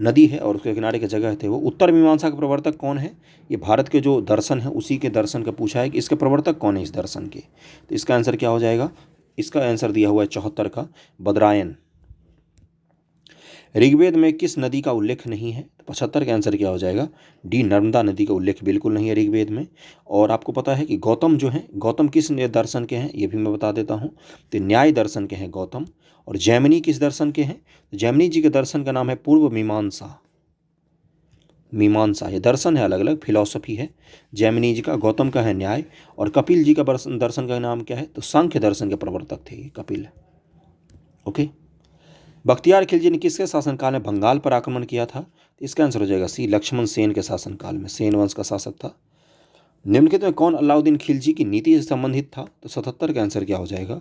[SPEAKER 1] नदी है, और उसके किनारे की जगह थे वो। उत्तर मीमांसा के प्रवर्तक कौन है? ये भारत के जो दर्शन है उसी के दर्शन का पूछा है कि इसके प्रवर्तक कौन है इस दर्शन के। तो इसका आंसर क्या हो जाएगा? इसका आंसर दिया हुआ है 74 का, बदरायन। ऋग्वेद में किस नदी का उल्लेख नहीं है? तो 75 का आंसर क्या हो जाएगा? डी, नर्मदा नदी का उल्लेख बिल्कुल नहीं है ऋग्वेद में। और आपको पता है कि गौतम जो है, गौतम किस दर्शन के हैं ये भी मैं बता देता हूँ। तो न्याय दर्शन के हैं गौतम। और जैमिनी किस दर्शन के हैं? तो जैमिनी जी के दर्शन का नाम है पूर्व मीमांसा। मीमांसा ये दर्शन है, अलग अलग फिलॉसफी है। जैमिनी जी का, गौतम का है न्याय। और कपिल जी का दर्शन का नाम क्या है? तो सांख्य दर्शन के प्रवर्तक थे ये कपिल। ओके। बख्तियार खिलजी ने किसके शासनकाल में बंगाल पर आक्रमण किया था? इसका आंसर हो जाएगा सी, लक्ष्मण सेन के शासनकाल में। सेन वंश का शासक था। निम्नलिखित में कौन अलाउद्दीन खिलजी की नीति से संबंधित था? तो 77 का आंसर क्या हो जाएगा?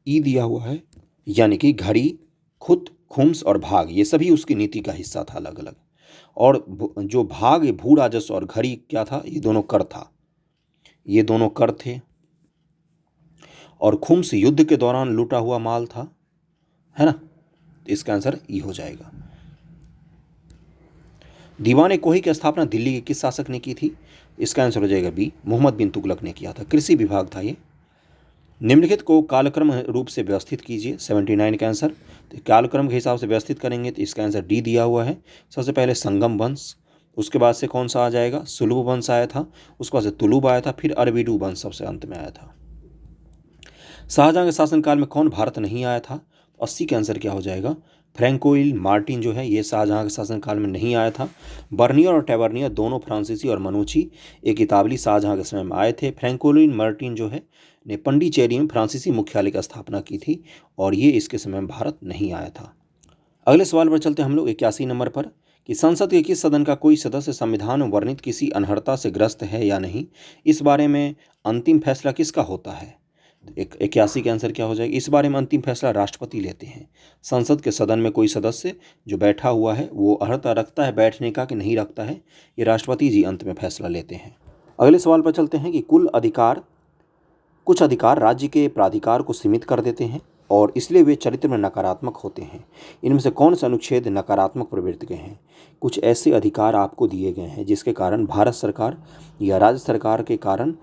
[SPEAKER 1] ई दिया हुआ है, यानी कि घड़ी, खुद, खुम्स और भाग ये सभी उसकी नीति का हिस्सा था अलग अलग। और जो भाग, भू राजस्व, और घड़ी क्या था? ये दोनों कर था, ये दोनों कर थे। और खुम्स युद्ध के दौरान लूटा हुआ माल था, है ना। इसका आंसर ई हो जाएगा। दीवान कोही की स्थापना दिल्ली के किस शासक ने की थी? इसका आंसर हो जाएगा बी, मोहम्मद बिन तुगलक ने किया था। कृषि विभाग था ये। निम्नलिखित को कालक्रम रूप से व्यवस्थित कीजिए। 79 का आंसर। तो कालक्रम के हिसाब से व्यवस्थित करेंगे तो इसका आंसर डी दिया हुआ है। सबसे पहले संगम वंश, उसके बाद से कौन सा आ जाएगा? सुलभ वंश आया था, उसके बाद से तुलुब आया था, फिर अरविडू वंश सबसे अंत में आया था। शाहजहां के शासनकाल में कौन भारत नहीं आया था? 80 का आंसर क्या हो जाएगा? फ्रैंकोइल मार्टिन जो है ये शाहजहां के शासनकाल में नहीं आया था। बर्नियर और टैवर्नियर दोनों फ्रांसीसी और मनुची एक इतालवी शाहजहां के समय में आए थे। फ्रैंकोइल मार्टिन जो है ने पंडिचेरी में फ्रांसीसी मुख्यालय की स्थापना की थी, और ये इसके समय में भारत नहीं आया था। अगले सवाल पर चलते हैं हम लोग 81 नंबर पर, कि संसद के किस सदन का कोई सदस्य संविधान में वर्णित किसी अनर्हता से ग्रस्त है या नहीं, इस बारे में अंतिम फैसला किसका होता है? 81 का आंसर क्या हो जाएगा? इस बारे में अंतिम फैसला राष्ट्रपति लेते हैं। संसद के सदन में कोई सदस्य जो बैठा हुआ है वो अर्हता रखता है बैठने का कि नहीं रखता है, ये राष्ट्रपति जी अंत में फैसला लेते हैं। अगले सवाल पर चलते हैं कि कुछ अधिकार राज्य के प्राधिकार को सीमित कर देते हैं और इसलिए वे चरित्र में नकारात्मक होते हैं। इनमें से कौन से अनुच्छेद नकारात्मक प्रवृत्ति के हैं? कुछ ऐसे अधिकार आपको दिए गए हैं जिसके कारण भारत सरकार या राज्य सरकार के कारण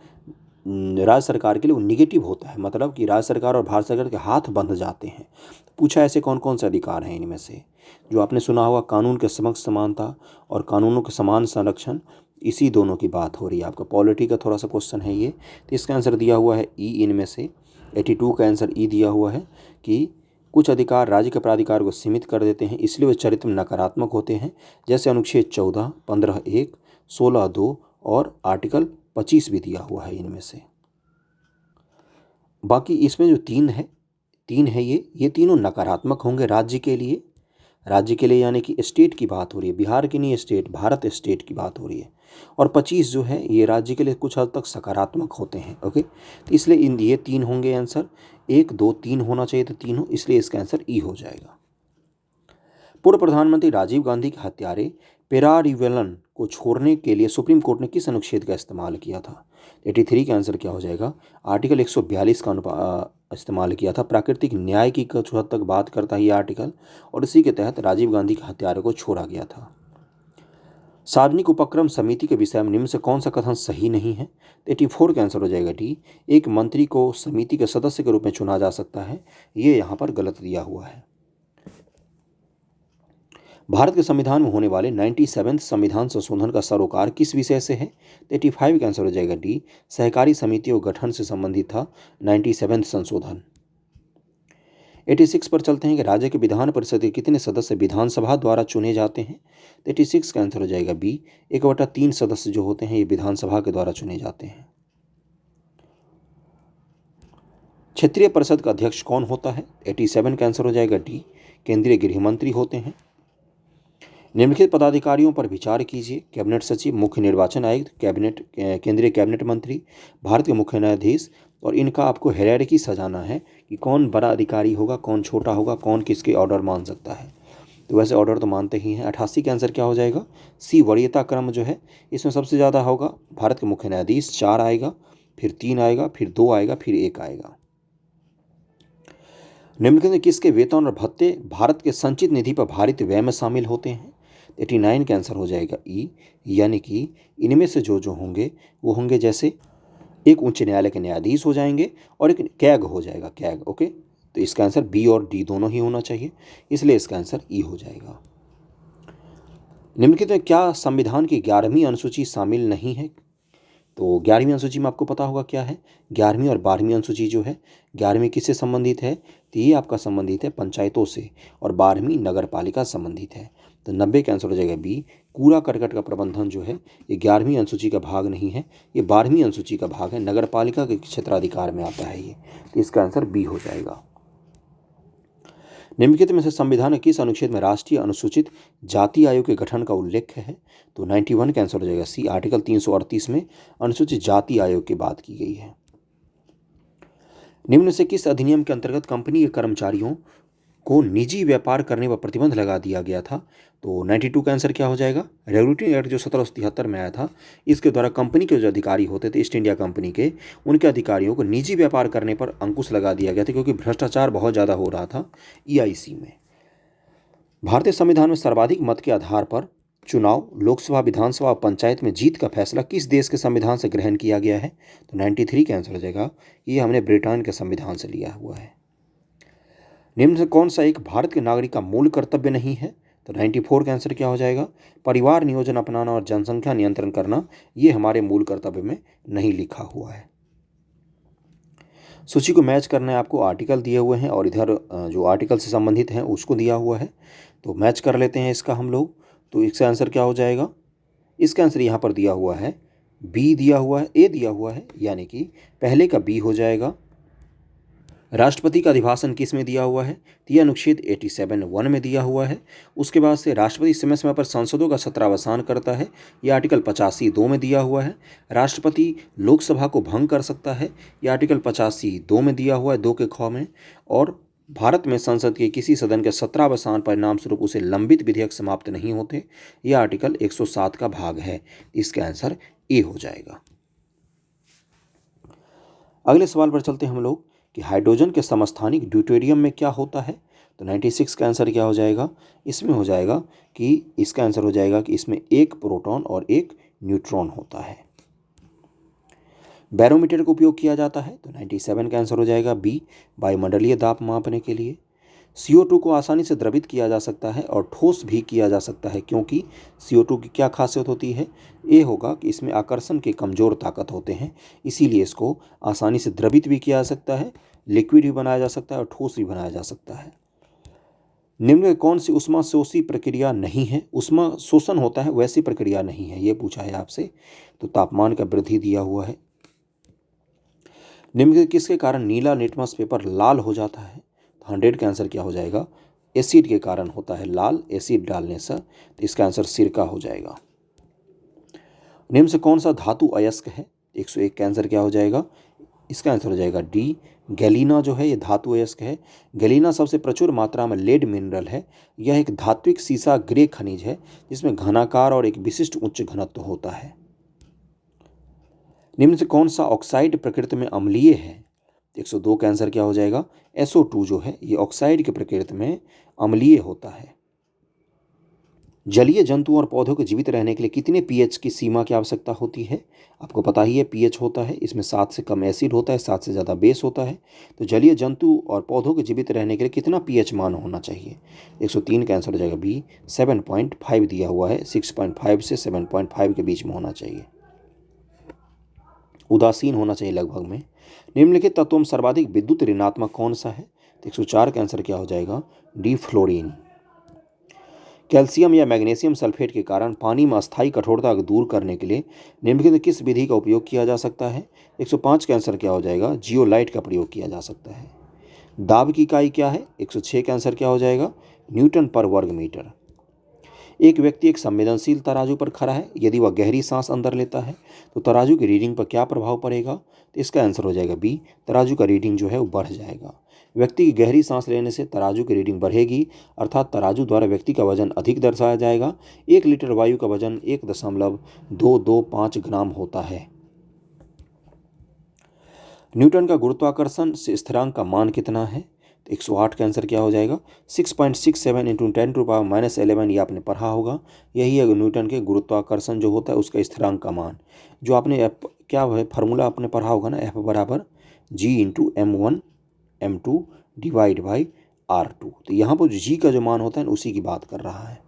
[SPEAKER 1] राज्य सरकार के लिए वो निगेटिव होता है, मतलब कि राज्य सरकार और भारत सरकार के हाथ बंध जाते हैं। पूछा ऐसे कौन कौन से अधिकार हैं इनमें से, जो आपने सुना होगा, कानून के समक्ष समानता और कानूनों के समान संरक्षण, इसी दोनों की बात हो रही है। आपका पॉलिटी का थोड़ा सा क्वेश्चन है ये, तो इसका आंसर दिया हुआ है ई इनमें से। 82 का आंसर ई दिया हुआ है कि कुछ अधिकार राज्य के प्राधिकार को सीमित कर देते हैं, इसलिए वे चरित्र में नकारात्मक होते हैं, जैसे अनुच्छेद 14, 15(1), 16(2) और आर्टिकल 25 भी दिया हुआ है इनमें से। बाकी इसमें जो तीन है ये तीनों नकारात्मक होंगे राज्य के लिए। यानी कि स्टेट की बात हो रही है, बिहार की नहीं, स्टेट, भारत स्टेट की बात हो रही है। और 25 जो है ये राज्य के लिए कुछ हद तक सकारात्मक होते हैं। ओके, तो इसलिए ये 3 होंगे आंसर। 1, 2, 3 होना चाहिए तो 3 हो, इसलिए इसका आंसर ई हो जाएगा। पूर्व प्रधानमंत्री राजीव गांधी के हत्यारे पेरारिवेलन को छोड़ने के लिए सुप्रीम कोर्ट ने किस अनुच्छेद का इस्तेमाल किया था? 83 का आंसर क्या हो जाएगा? आर्टिकल 142 का इस्तेमाल किया था। प्राकृतिक न्याय की कुछ हद तक बात करता है ये आर्टिकल, और इसी के तहत राजीव गांधी के हत्यारे को छोड़ा गया था। सार्वजनिक उपक्रम समिति के विषय में निम्न से कौन सा कथन सही नहीं है? 84 का आंसर हो जाएगा डी, एक मंत्री को समिति के सदस्य के रूप में चुना जा सकता है, ये यहाँ पर गलत दिया हुआ है। भारत के संविधान में होने वाले 97वें संविधान संशोधन का सरोकार किस विषय से है? 85 का आंसर हो जाएगा डी, सहकारी समितियों गठन से संबंधित था 97वें संशोधन। 86 पर चलते हैं कि राज्य के विधान परिषद के कितने सदस्य विधानसभा द्वारा चुने जाते हैं? 86 का आंसर हो जाएगा बी, 1/3 सदस्य जो होते हैं ये विधानसभा के द्वारा चुने जाते हैं। क्षेत्रीय परिषद का अध्यक्ष कौन होता है? 87 का आंसर हो जाएगा डी, केंद्रीय गृह मंत्री होते हैं। निम्नलिखित पदाधिकारियों पर विचार कीजिए: कैबिनेट सचिव, मुख्य निर्वाचन आयुक्त, केंद्रीय कैबिनेट मंत्री, भारत के मुख्य न्यायाधीश। और इनका आपको हायरार्की सजाना है कि कौन बड़ा अधिकारी होगा, कौन छोटा होगा, कौन किसके ऑर्डर मान सकता है। तो वैसे ऑर्डर तो मानते ही हैं। 88 का आंसर क्या हो जाएगा? सी, वरीयता क्रम जो है इसमें सबसे ज़्यादा होगा भारत के मुख्य न्यायाधीश, 4 आएगा, फिर 3 आएगा, फिर 2 आएगा, फिर 1 आएगा। निम्नलिखित में किसके वेतन और भत्ते भारत के संचित निधि पर भारित व्यय में शामिल होते हैं? 89 का आंसर हो जाएगा ई, यानी कि इनमें से जो होंगे वो होंगे, जैसे एक उच्च न्यायालय के न्यायाधीश हो जाएंगे और एक कैग हो जाएगा, कैग। ओके, तो इसका आंसर बी और डी दोनों ही होना चाहिए, इसलिए इसका आंसर ई हो जाएगा। निम्नलिखित में क्या संविधान की 11वीं अनुसूची शामिल नहीं है? तो 11वीं अनुसूची में आपको पता होगा क्या है। 11वीं और 12वीं अनुसूची जो है, 11वीं किससे संबंधित है? तो ये आपका संबंधित है पंचायतों से, और 12वीं नगर पालिका संबंधित है। तो 90 का आंसर हो जाएगा बी, कूड़ा करकट का प्रबंधन जो है ये 11वीं अनुसूची का भाग नहीं है, ये 12वीं अनुसूची का भाग है, नगर पालिका के क्षेत्राधिकार में आता है ये, तो इसका आंसर बी हो जाएगा। निम्नलिखित में से संविधान के किस अनुच्छेद में राष्ट्रीय अनुसूचित जाति आयोग के गठन का उल्लेख है? तो 91 का आंसर हो जाएगा सी, आर्टिकल 338 में अनुसूचित जाति आयोग की बात की गई है। निम्न से किस अधिनियम के अंतर्गत कंपनी के कर्मचारियों को निजी व्यापार करने पर प्रतिबंध लगा दिया गया था? तो 92 का आंसर क्या हो जाएगा? रेगुलेटरी एक्ट जो 1773 में आया था, इसके द्वारा कंपनी के जो अधिकारी होते थे ईस्ट इंडिया कंपनी के, उनके अधिकारियों को निजी व्यापार करने पर अंकुश लगा दिया गया था, क्योंकि भ्रष्टाचार बहुत ज़्यादा हो रहा था EIC में। भारतीय संविधान में सर्वाधिक मत के आधार पर चुनाव लोकसभा, विधानसभा और पंचायत में जीत का फैसला किस देश के संविधान से ग्रहण किया गया है? तो 93 का आंसर हो जाएगा, ये हमने ब्रिटेन के संविधान से लिया हुआ है। निम्न से कौन सा एक भारत के नागरिक का मूल कर्तव्य नहीं है? तो 94 का आंसर क्या हो जाएगा? परिवार नियोजन अपनाना और जनसंख्या नियंत्रण करना, ये हमारे मूल कर्तव्य में नहीं लिखा हुआ है। सूची को मैच करना है आपको, आर्टिकल दिए हुए हैं और इधर जो आर्टिकल से संबंधित हैं उसको दिया हुआ है, तो मैच कर लेते हैं इसका हम लोग। तो इसका आंसर क्या हो जाएगा? इसका आंसर यहाँ पर दिया हुआ है बी दिया हुआ है, ए दिया हुआ है, यानी कि पहले का बी हो जाएगा। राष्ट्रपति का अभिभाषण किस में दिया हुआ है? तो यह अनुच्छेद 87(1) में दिया हुआ है। उसके बाद से राष्ट्रपति समय समय पर संसदों का सत्रावसान करता है, यह आर्टिकल 85(2) में दिया हुआ है। राष्ट्रपति लोकसभा को भंग कर सकता है, यह आर्टिकल 85(2) में दिया हुआ है, 2 के ख में। और भारत में संसद के किसी सदन के सत्रावसान परिणाम स्वरूप उसे लंबित विधेयक समाप्त नहीं होते, यह आर्टिकल 107 का भाग है। इसका आंसर ए हो जाएगा। अगले सवाल पर चलते हैं हम लोग कि हाइड्रोजन के समस्थानिक ड्यूटेरियम में क्या होता है? तो 96 का आंसर क्या हो जाएगा? इसमें हो जाएगा कि इसका आंसर हो जाएगा कि इसमें एक प्रोटॉन और एक न्यूट्रॉन होता है। बैरोमीटर का उपयोग किया जाता है, तो 97 का आंसर हो जाएगा बी, वायुमंडलीय दाब मापने के लिए। CO2 को आसानी से द्रवित किया जा सकता है और ठोस भी किया जा सकता है, क्योंकि CO2 की क्या खासियत होती है? ये होगा कि इसमें आकर्षण के कमज़ोर ताकत होते हैं, इसीलिए इसको आसानी से द्रवित भी किया जा सकता है, लिक्विड भी बनाया जा सकता है और ठोस भी बनाया जा सकता है। निम्न में कौन सी ऊष्मा शोषी प्रक्रिया नहीं है? ऊष्मा शोषण होता है, वैसी प्रक्रिया नहीं है, ये पूछा है आपसे। तो तापमान का वृद्धि दिया हुआ है। निम्न किसके कारण नीला लिटमस पेपर लाल हो जाता है? 100 का आंसर क्या हो जाएगा? एसिड के कारण होता है लाल, एसिड डालने से। तो इसका आंसर सिरका हो जाएगा। निम्न से कौन सा धातु अयस्क है? 101 का आंसर क्या हो जाएगा? इसका आंसर हो जाएगा डी, गैलीना जो है ये धातु अयस्क है। गैलीना सबसे प्रचुर मात्रा में लेड मिनरल है। यह एक धात्विक सीसा ग्रे खनिज है जिसमें घनाकार और एक विशिष्ट उच्च घनत्व होता है। निम्न से कौन सा ऑक्साइड प्रकृति में अम्लीय है? 102 का आंसर क्या हो जाएगा? SO2 जो है ये ऑक्साइड की प्रकृति में अम्लीय होता है। जलीय जंतुओं और पौधों के जीवित रहने के लिए कितने pH की सीमा की आवश्यकता होती है? आपको पता ही है pH होता है, इसमें 7 से कम एसिड होता है, 7 से ज़्यादा बेस होता है। तो जलीय जंतु और पौधों के जीवित रहने के लिए कितना pH मान होना चाहिए? 103 का आंसर हो जाएगा बी, 7.5 दिया हुआ है, 6.5 से 7.5 के बीच में होना चाहिए, उदासीन होना चाहिए लगभग में। निम्नलिखित तत्वों में सर्वाधिक विद्युत ऋणात्मक कौन सा है? 104 का आंसर क्या हो जाएगा? D, fluorine. कैल्शियम या मैग्नीशियम सल्फेट के कारण पानी में अस्थायी कठोरता को दूर करने के लिए निम्नलिखित किस विधि का उपयोग किया जा सकता है? 105 का आंसर क्या हो जाएगा? जियोलाइट का प्रयोग किया जा सकता है। दाब की इकाई क्या है? 106 का आंसर क्या हो जाएगा? न्यूटन पर वर्ग मीटर। एक व्यक्ति एक संवेदनशील तराजू पर खड़ा है, यदि वह गहरी सांस अंदर लेता है तो तराजू की रीडिंग पर क्या प्रभाव पड़ेगा? तो इसका आंसर हो जाएगा बी, तराजू का रीडिंग जो है वो बढ़ जाएगा। व्यक्ति की गहरी सांस लेने से तराजू की रीडिंग बढ़ेगी, अर्थात तराजू द्वारा व्यक्ति का वजन अधिक दर्शाया जाएगा। 1 लीटर वायु का वजन 1.225 ग्राम होता है। न्यूटन का गुरुत्वाकर्षण से स्थिरांक का मान कितना है? तो 108 का आंसर क्या हो जाएगा? 6.67 इंटू 10⁻11, ये आपने पढ़ा होगा। यही है न्यूटन के गुरुत्वाकर्षण जो होता है उसका स्थिरांक का मान, जो आपने क्या है फार्मूला आपने पढ़ा होगा ना, F बराबर G into M1 M2 divide by R2। तो यहाँ पर G का जो मान होता है उसी की बात कर रहा है।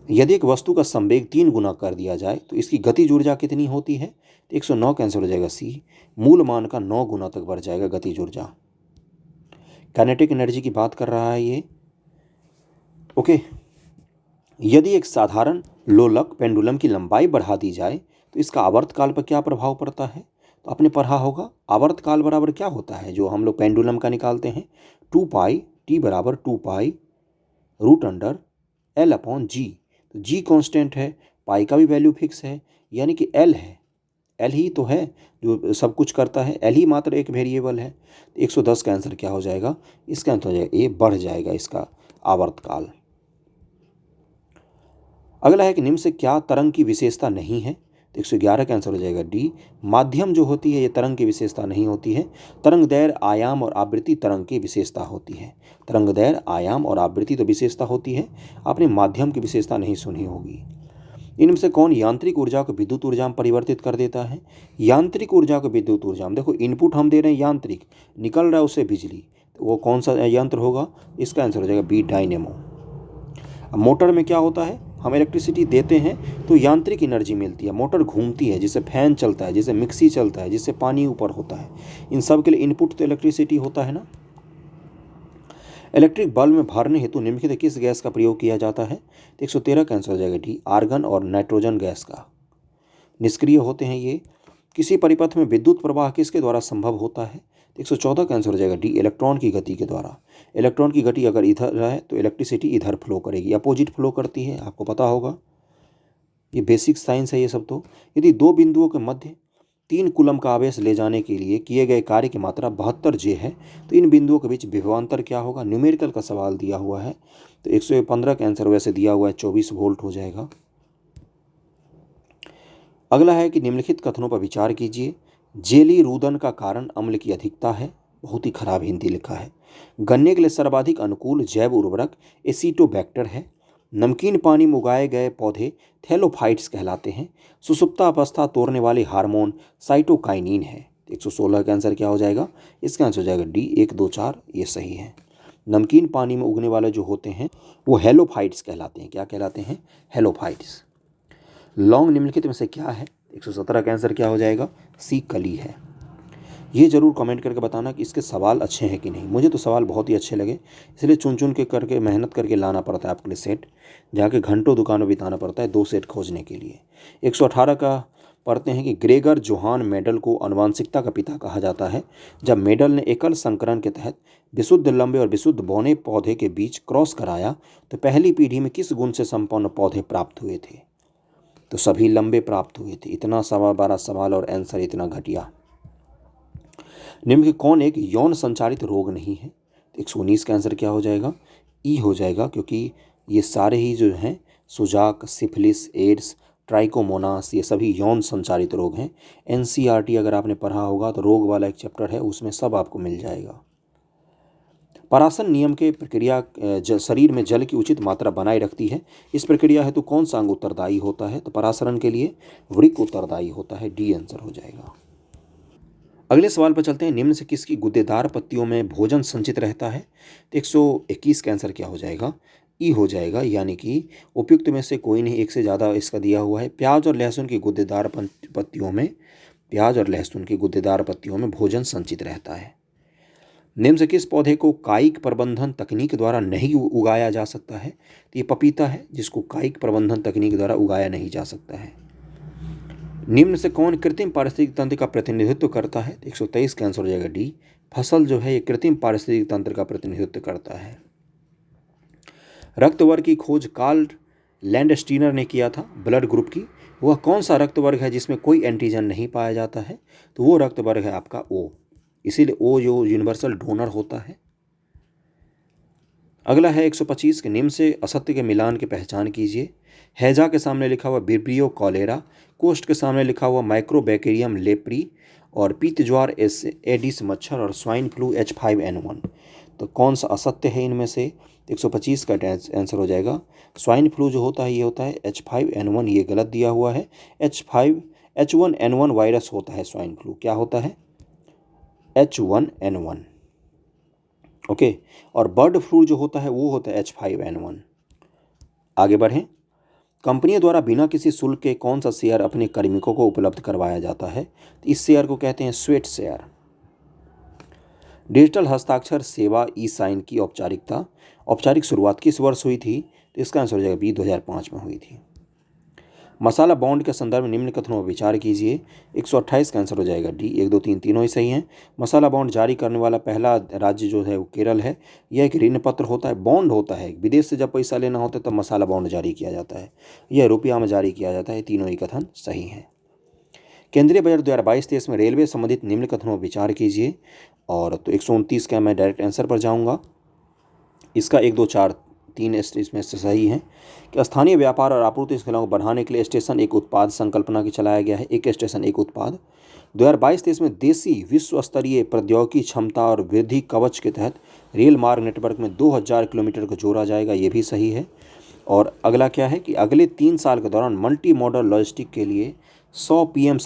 [SPEAKER 1] यदि एक वस्तु का संवेग 3 गुना कर दिया जाए तो इसकी गतिज ऊर्जा कितनी होती है? तो 109 का आंसर हो जाएगा सी, मूल मान का 9 गुना तक बढ़ जाएगा गतिज ऊर्जा। काइनेटिक एनर्जी की बात कर रहा है ये। ओके, यदि एक साधारण लोलक पेंडुलम की लंबाई बढ़ा दी जाए तो इसका आवर्तकाल पर क्या प्रभाव पड़ता है? तो आपने पढ़ा होगा आवर्तकाल बराबर क्या होता है जो हम लोग पेंडुलम का निकालते हैं? 2π T बराबर 2π √L/G। तो G कांस्टेंट है, पाई का भी वैल्यू फिक्स है, यानी कि L है, L ही तो है जो सब कुछ करता है, L ही मात्र एक वेरिएबल है। तो 110 का आंसर क्या हो जाएगा? इसका आंसर हो जाएगा ए, बढ़ जाएगा इसका आवर्तकाल। अगला है कि निम्न से क्या तरंग की विशेषता नहीं है? तो 111 का आंसर हो जाएगा डी, माध्यम जो होती है ये तरंग की विशेषता नहीं होती है। तरंग दैर्घ्य, आयाम और आवृत्ति तरंग की विशेषता होती है। तरंग दैर्घ्य, आयाम और आवृत्ति तो विशेषता होती है, आपने माध्यम की विशेषता नहीं सुनी होगी। इनमें से कौन यांत्रिक ऊर्जा को विद्युत ऊर्जा में परिवर्तित कर देता है? यांत्रिक ऊर्जा को विद्युत ऊर्जा में, देखो इनपुट हम दे रहे हैं यांत्रिक, निकल रहा है उससे बिजली, तो वो कौन सा यंत्र होगा? इसका आंसर हो जाएगा बी, डायनेमो। अब मोटर में क्या होता है, हम इलेक्ट्रिसिटी देते हैं तो यांत्रिक एनर्जी मिलती है, मोटर घूमती है, जिससे फैन चलता है, जिससे मिक्सी चलता है, जिससे पानी ऊपर होता है, इन सब के लिए इनपुट तो इलेक्ट्रिसिटी होता है ना। इलेक्ट्रिक बल्ब में भरने हेतु निम्नलिखित किस गैस का प्रयोग किया जाता है? 113 का आंसर हो जाएगा डी, आर्गन और नाइट्रोजन गैस का। निष्क्रिय होते हैं ये। किसी परिपथ में विद्युत प्रवाह किसके द्वारा संभव होता है? 114 का आंसर हो जाएगा डी, इलेक्ट्रॉन की गति के द्वारा। इलेक्ट्रॉन की गति अगर इधर है तो इलेक्ट्रिसिटी इधर फ्लो करेगी, अपोजिट फ्लो करती है, आपको पता होगा, ये बेसिक साइंस है ये सब। तो यदि दो बिंदुओं के मध्य 3 कूलम का आवेश ले जाने के लिए किए गए कार्य की मात्रा 72 J है तो इन बिंदुओं के बीच विभवांतर क्या होगा? न्यूमेरिकल का सवाल दिया हुआ है, तो 115 का आंसर वैसे दिया हुआ है 24 वोल्ट हो जाएगा। अगला है कि निम्नलिखित कथनों पर विचार कीजिए। जेली रुदन का कारण अम्ल की अधिकता है, बहुत ही खराब हिंदी लिखा है। गन्ने के लिए सर्वाधिक अनुकूल जैव उर्वरक एसीटोबैक्टर है। नमकीन पानी में उगाए गए पौधे थैलोफाइट्स कहलाते हैं। सुसुप्ता अवस्था तोड़ने वाले हार्मोन साइटोकाइनिन है। 116 का आंसर क्या हो जाएगा? इसका आंसर हो जाएगा डी, 1, 2, 4, ये सही है। नमकीन पानी में उगने वाले जो होते हैं वो हेलोफाइट्स कहलाते हैं। क्या कहलाते हैं? हेलोफाइट्स। लौंग निम्नलिखित में से क्या है? 117 का आंसर क्या हो जाएगा? सी, कली है। ये जरूर कमेंट करके बताना कि इसके सवाल अच्छे हैं कि नहीं। मुझे तो सवाल बहुत ही अच्छे लगे, इसलिए चुन चुन के करके मेहनत करके लाना पड़ता है आपके लिए सेट, जाके घंटों दुकान में बिताना पड़ता है 2 सेट खोजने के लिए। 118 का पढ़ते हैं कि ग्रेगर जोहान मेडल को आनुवंशिकता का पिता कहा जाता है। जब मेडल ने एकल संकरण के तहत विशुद्ध लंबे और विशुद्ध बौने पौधे के बीच क्रॉस कराया तो पहली पीढ़ी में किस गुण से संपन्न पौधे प्राप्त हुए थे? तो सभी लंबे प्राप्त हुए थे। इतना 12.25 सवाल और आंसर इतना घटिया। निम्न के कौन एक यौन संचारित रोग नहीं है? 119 का आंसर क्या हो जाएगा? ई हो जाएगा, क्योंकि ये सारे ही जो हैं सुजाक, सिफिलिस, एड्स, ट्राइकोमोनास, ये सभी यौन संचारित रोग हैं। एनसीईआरटी अगर आपने पढ़ा होगा तो रोग वाला एक चैप्टर है, उसमें सब आपको मिल जाएगा। परासन नियम के प्रक्रिया शरीर में जल की उचित मात्रा बनाए रखती है। इस प्रक्रिया हेतु कौन सा अंग उत्तरदायी होता है? तो परासरण के लिए वृक्क उत्तरदायी होता है। डी आंसर हो जाएगा। अगले सवाल पर चलते हैं। निम्न से किसकी गुद्देदार पत्तियों में भोजन संचित रहता है? तो 121 का आंसर क्या हो जाएगा? ई हो जाएगा, यानी कि उपयुक्त में से कोई नहीं, एक से ज़्यादा इसका दिया हुआ है। प्याज और लहसुन की गुद्देदार पत्तियों में भोजन संचित रहता है। निम्न से किस पौधे को कायिक प्रबंधन तकनीक द्वारा नहीं उगाया जा सकता है? तो ये पपीता है, जिसको कायिक प्रबंधन तकनीक द्वारा उगाया नहीं जा सकता है। निम्न से कौन कृत्रिम पारिस्थितिक तंत्र का प्रतिनिधित्व करता है? 123 का आंसर हो जाएगा डी। फसल जो है ये कृत्रिम पारिस्थितिक तंत्र का प्रतिनिधित्व करता है। रक्त वर्ग की खोज कार्ल लैंडस्टीनर ने किया था। ब्लड ग्रुप की, वह कौन सा रक्त वर्ग है जिसमें कोई एंटीजन नहीं पाया जाता है? तो वो रक्त वर्ग है आपका ओ, इसीलिए ओ जो यूनिवर्सल डोनर होता है। अगला है 125 के निम्न से असत्य के मिलान की पहचान कीजिए। हैजा के सामने लिखा हुआ विब्रियो कॉलेरा, कोस्ट के सामने लिखा हुआ माइक्रोबैक्टीरियम लेप्री, और पीत ज्वार एडिस मच्छर, और स्वाइन फ्लू H5N1। तो कौन सा असत्य है इनमें से? 125 का आंसर हो जाएगा स्वाइन फ्लू जो होता है ये होता है H5N1, ये गलत दिया हुआ है। H1N1 वायरस होता है स्वाइन फ्लू। क्या होता है? H1N1। ओके, और बर्ड फ्लू जो होता है वो होता है H5N1। आगे बढ़ें। कंपनियों द्वारा बिना किसी शुल्क के कौन सा शेयर अपने कार्मिकों को उपलब्ध करवाया जाता है? तो इस शेयर को कहते हैं स्वेट शेयर। डिजिटल हस्ताक्षर सेवा ई साइन की औपचारिक शुरुआत किस वर्ष हुई थी? तो इसका आंसर हो जाएगा बी, 2005 में हुई थी। मसाला बॉन्ड के संदर्भ में निम्न कथनों पर विचार कीजिए। 128 का आंसर हो जाएगा डी। 1, 2, 3 तीनों ही सही हैं। मसाला बॉन्ड जारी करने वाला पहला राज्य जो है वो केरल है। यह एक ऋण पत्र होता है, बॉन्ड होता है। विदेश से जब पैसा लेना होता है तब मसाला बॉन्ड जारी किया जाता है, यह रुपया में जारी किया जाता है। तीनों ही कथन सही हैं। केंद्रीय बजट 2022-23 में रेलवे संबंधित निम्न कथनों पर विचार कीजिए। और तो 129 का मैं डायरेक्ट आंसर पर जाऊँगा। इसका 1, 2, 4, 3 इसमें से सही है कि स्थानीय व्यापार और आपूर्ति श्रृंखला को बढ़ाने के लिए स्टेशन एक उत्पाद संकल्पना की चलाया गया है। एक स्टेशन एक उत्पाद। 2022-23 में देशी विश्व स्तरीय प्रौद्योगिकी क्षमता और वृद्धि कवच के तहत रेल मार्ग नेटवर्क में 2000 किलोमीटर को जोड़ा जाएगा, ये भी सही है। और अगला क्या है कि अगले 3 साल के दौरान मल्टी मॉडल लॉजिस्टिक के लिए 100 पीएम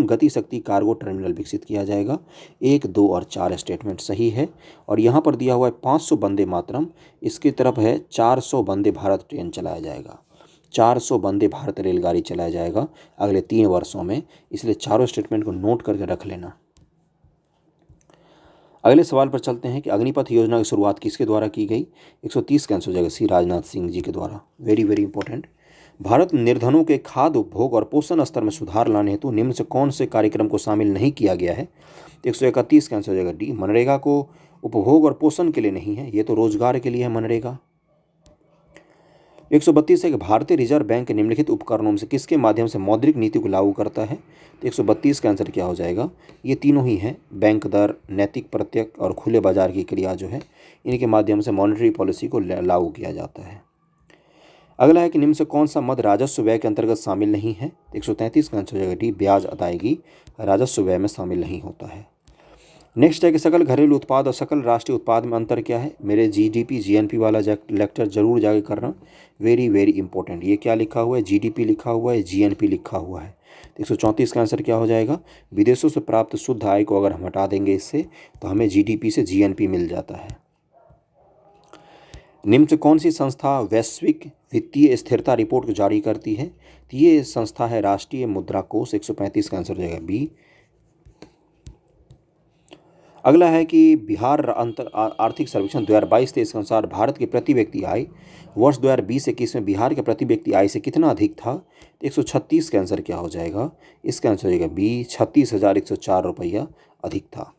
[SPEAKER 1] गति शक्ति कार्गो टर्मिनल विकसित किया जाएगा। 1, 2 और 4 स्टेटमेंट सही है। और यहाँ पर दिया हुआ है 500 वंदे मातरम, इसकी तरफ है 400 वंदे भारत ट्रेन चलाया जाएगा। 400 वंदे भारत रेलगाड़ी चलाया जाएगा अगले 3 वर्षों में, इसलिए चारों स्टेटमेंट को नोट करके रख लेना। अगले सवाल पर चलते हैं कि अग्निपथ योजना की शुरुआत किसके द्वारा की गई? 130 का आंसर हो जाएगा सी, राजनाथ सिंह जी के द्वारा। Very very important. भारत निर्धनों के खाद्य उपभोग और पोषण स्तर में सुधार लाने हेतु निम्न से कौन से कार्यक्रम को शामिल नहीं किया गया है? 131 का आंसर हो जाएगा डी। मनरेगा को उपभोग और पोषण के लिए नहीं है, ये तो रोजगार के लिए है मनरेगा। 132 है कि भारतीय रिजर्व बैंक निम्नलिखित उपकरणों में से किसके माध्यम से मौद्रिक नीति को लागू करता है? तो 132 का आंसर क्या हो जाएगा? ये तीनों ही हैं, बैंक दर, नैतिक प्रत्यक्ष और खुले बाजार की क्रिया जो है, इनके माध्यम से मॉनेटरी पॉलिसी को लागू किया जाता है। अगला है कि निम्न से कौन सा मद राजस्व व्यय के अंतर्गत शामिल नहीं है? 133 का आंसर हो जाएगा डी। ब्याज अदायगी राजस्व व्यय में शामिल नहीं होता है। नेक्स्ट है कि सकल घरेलू उत्पाद और सकल राष्ट्रीय उत्पाद में अंतर क्या है। मेरे जीडीपी जीएनपी वाला लेक्चर जरूर जाके करना, वेरी वेरी इंपॉर्टेंट। ये क्या लिखा हुआ है, जीडीपी लिखा हुआ है, जीएनपी लिखा हुआ है। 134 का आंसर क्या हो जाएगा, विदेशों से प्राप्त शुद्ध आय को अगर हम हटा देंगे इससे तो हमें जीडीपी से जीएनपी मिल जाता है। निम्न से कौन सी संस्था वैश्विक वित्तीय स्थिरता रिपोर्ट को जारी करती है। तो ये संस्था है राष्ट्रीय मुद्रा कोष। 135 का आंसर हो जाएगा बी। अगला है कि बिहार आर्थिक सर्वेक्षण 2022-23 के अनुसार भारत की प्रति व्यक्ति आय वर्ष 2020-21 में बिहार के प्रति व्यक्ति आय से कितना अधिक था। 136 का आंसर क्या हो जाएगा, इसका आंसर हो जाएगा बी, 36,104 रुपया अधिक था।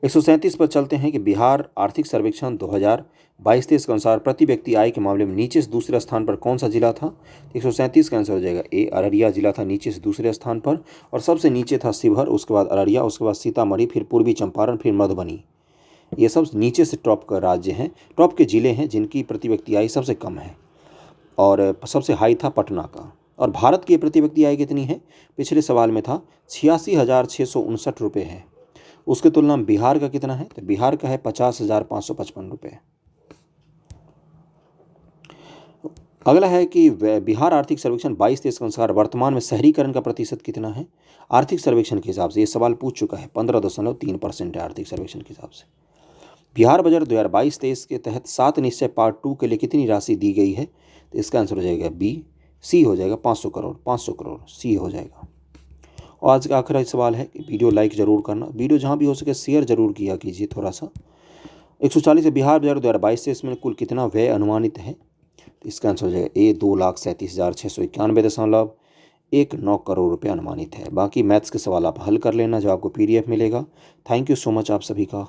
[SPEAKER 1] 137 पर चलते हैं कि बिहार आर्थिक सर्वेक्षण 2022-23 के अनुसार प्रति व्यक्ति आय के मामले में नीचे से दूसरे स्थान पर कौन सा जिला था। 137 का आंसर हो जाएगा ए, अररिया जिला था नीचे से दूसरे स्थान पर, और सबसे नीचे था शिवहर, उसके बाद अररिया, उसके बाद सीतामढ़ी, फिर पूर्वी चंपारण, फिर मधुबनी। ये सब नीचे से टॉप का राज्य हैं, टॉप के जिले हैं जिनकी प्रति व्यक्ति आय सबसे कम है, और सबसे हाई था पटना का। और भारत की प्रति व्यक्ति आय कितनी है, पिछले सवाल में था 86,659 रुपये है। उसके तुलना में बिहार का कितना है, तो बिहार का है 50,555 रुपये। अगला है कि बिहार आर्थिक सर्वेक्षण 22-23 के अनुसार वर्तमान में शहरीकरण का प्रतिशत कितना है। आर्थिक सर्वेक्षण के हिसाब से ये सवाल पूछ चुका है, 15.3% है आर्थिक सर्वेक्षण के हिसाब से। बिहार बजट 2022-23 के तहत 7 निश्चय पार्ट 2 के लिए कितनी राशि दी गई है, तो इसका आंसर हो जाएगा बी, सी हो जाएगा 500 करोड़, 500 करोड़ सी हो जाएगा। और आज का आखिरी सवाल है कि वीडियो लाइक जरूर करना, वीडियो जहाँ भी हो सके शेयर जरूर किया कीजिए थोड़ा सा। 140 से बिहार बजट 2022-23 में कुल कितना व्यय अनुमानित है, तो इसका आंसर हो जाएगा ए, 2,37,691.19 करोड़ रुपये अनुमानित है। बाकी मैथ्स के सवाल आप हल कर लेना जो आपको PDF मिलेगा। थैंक यू सो मच आप सभी का।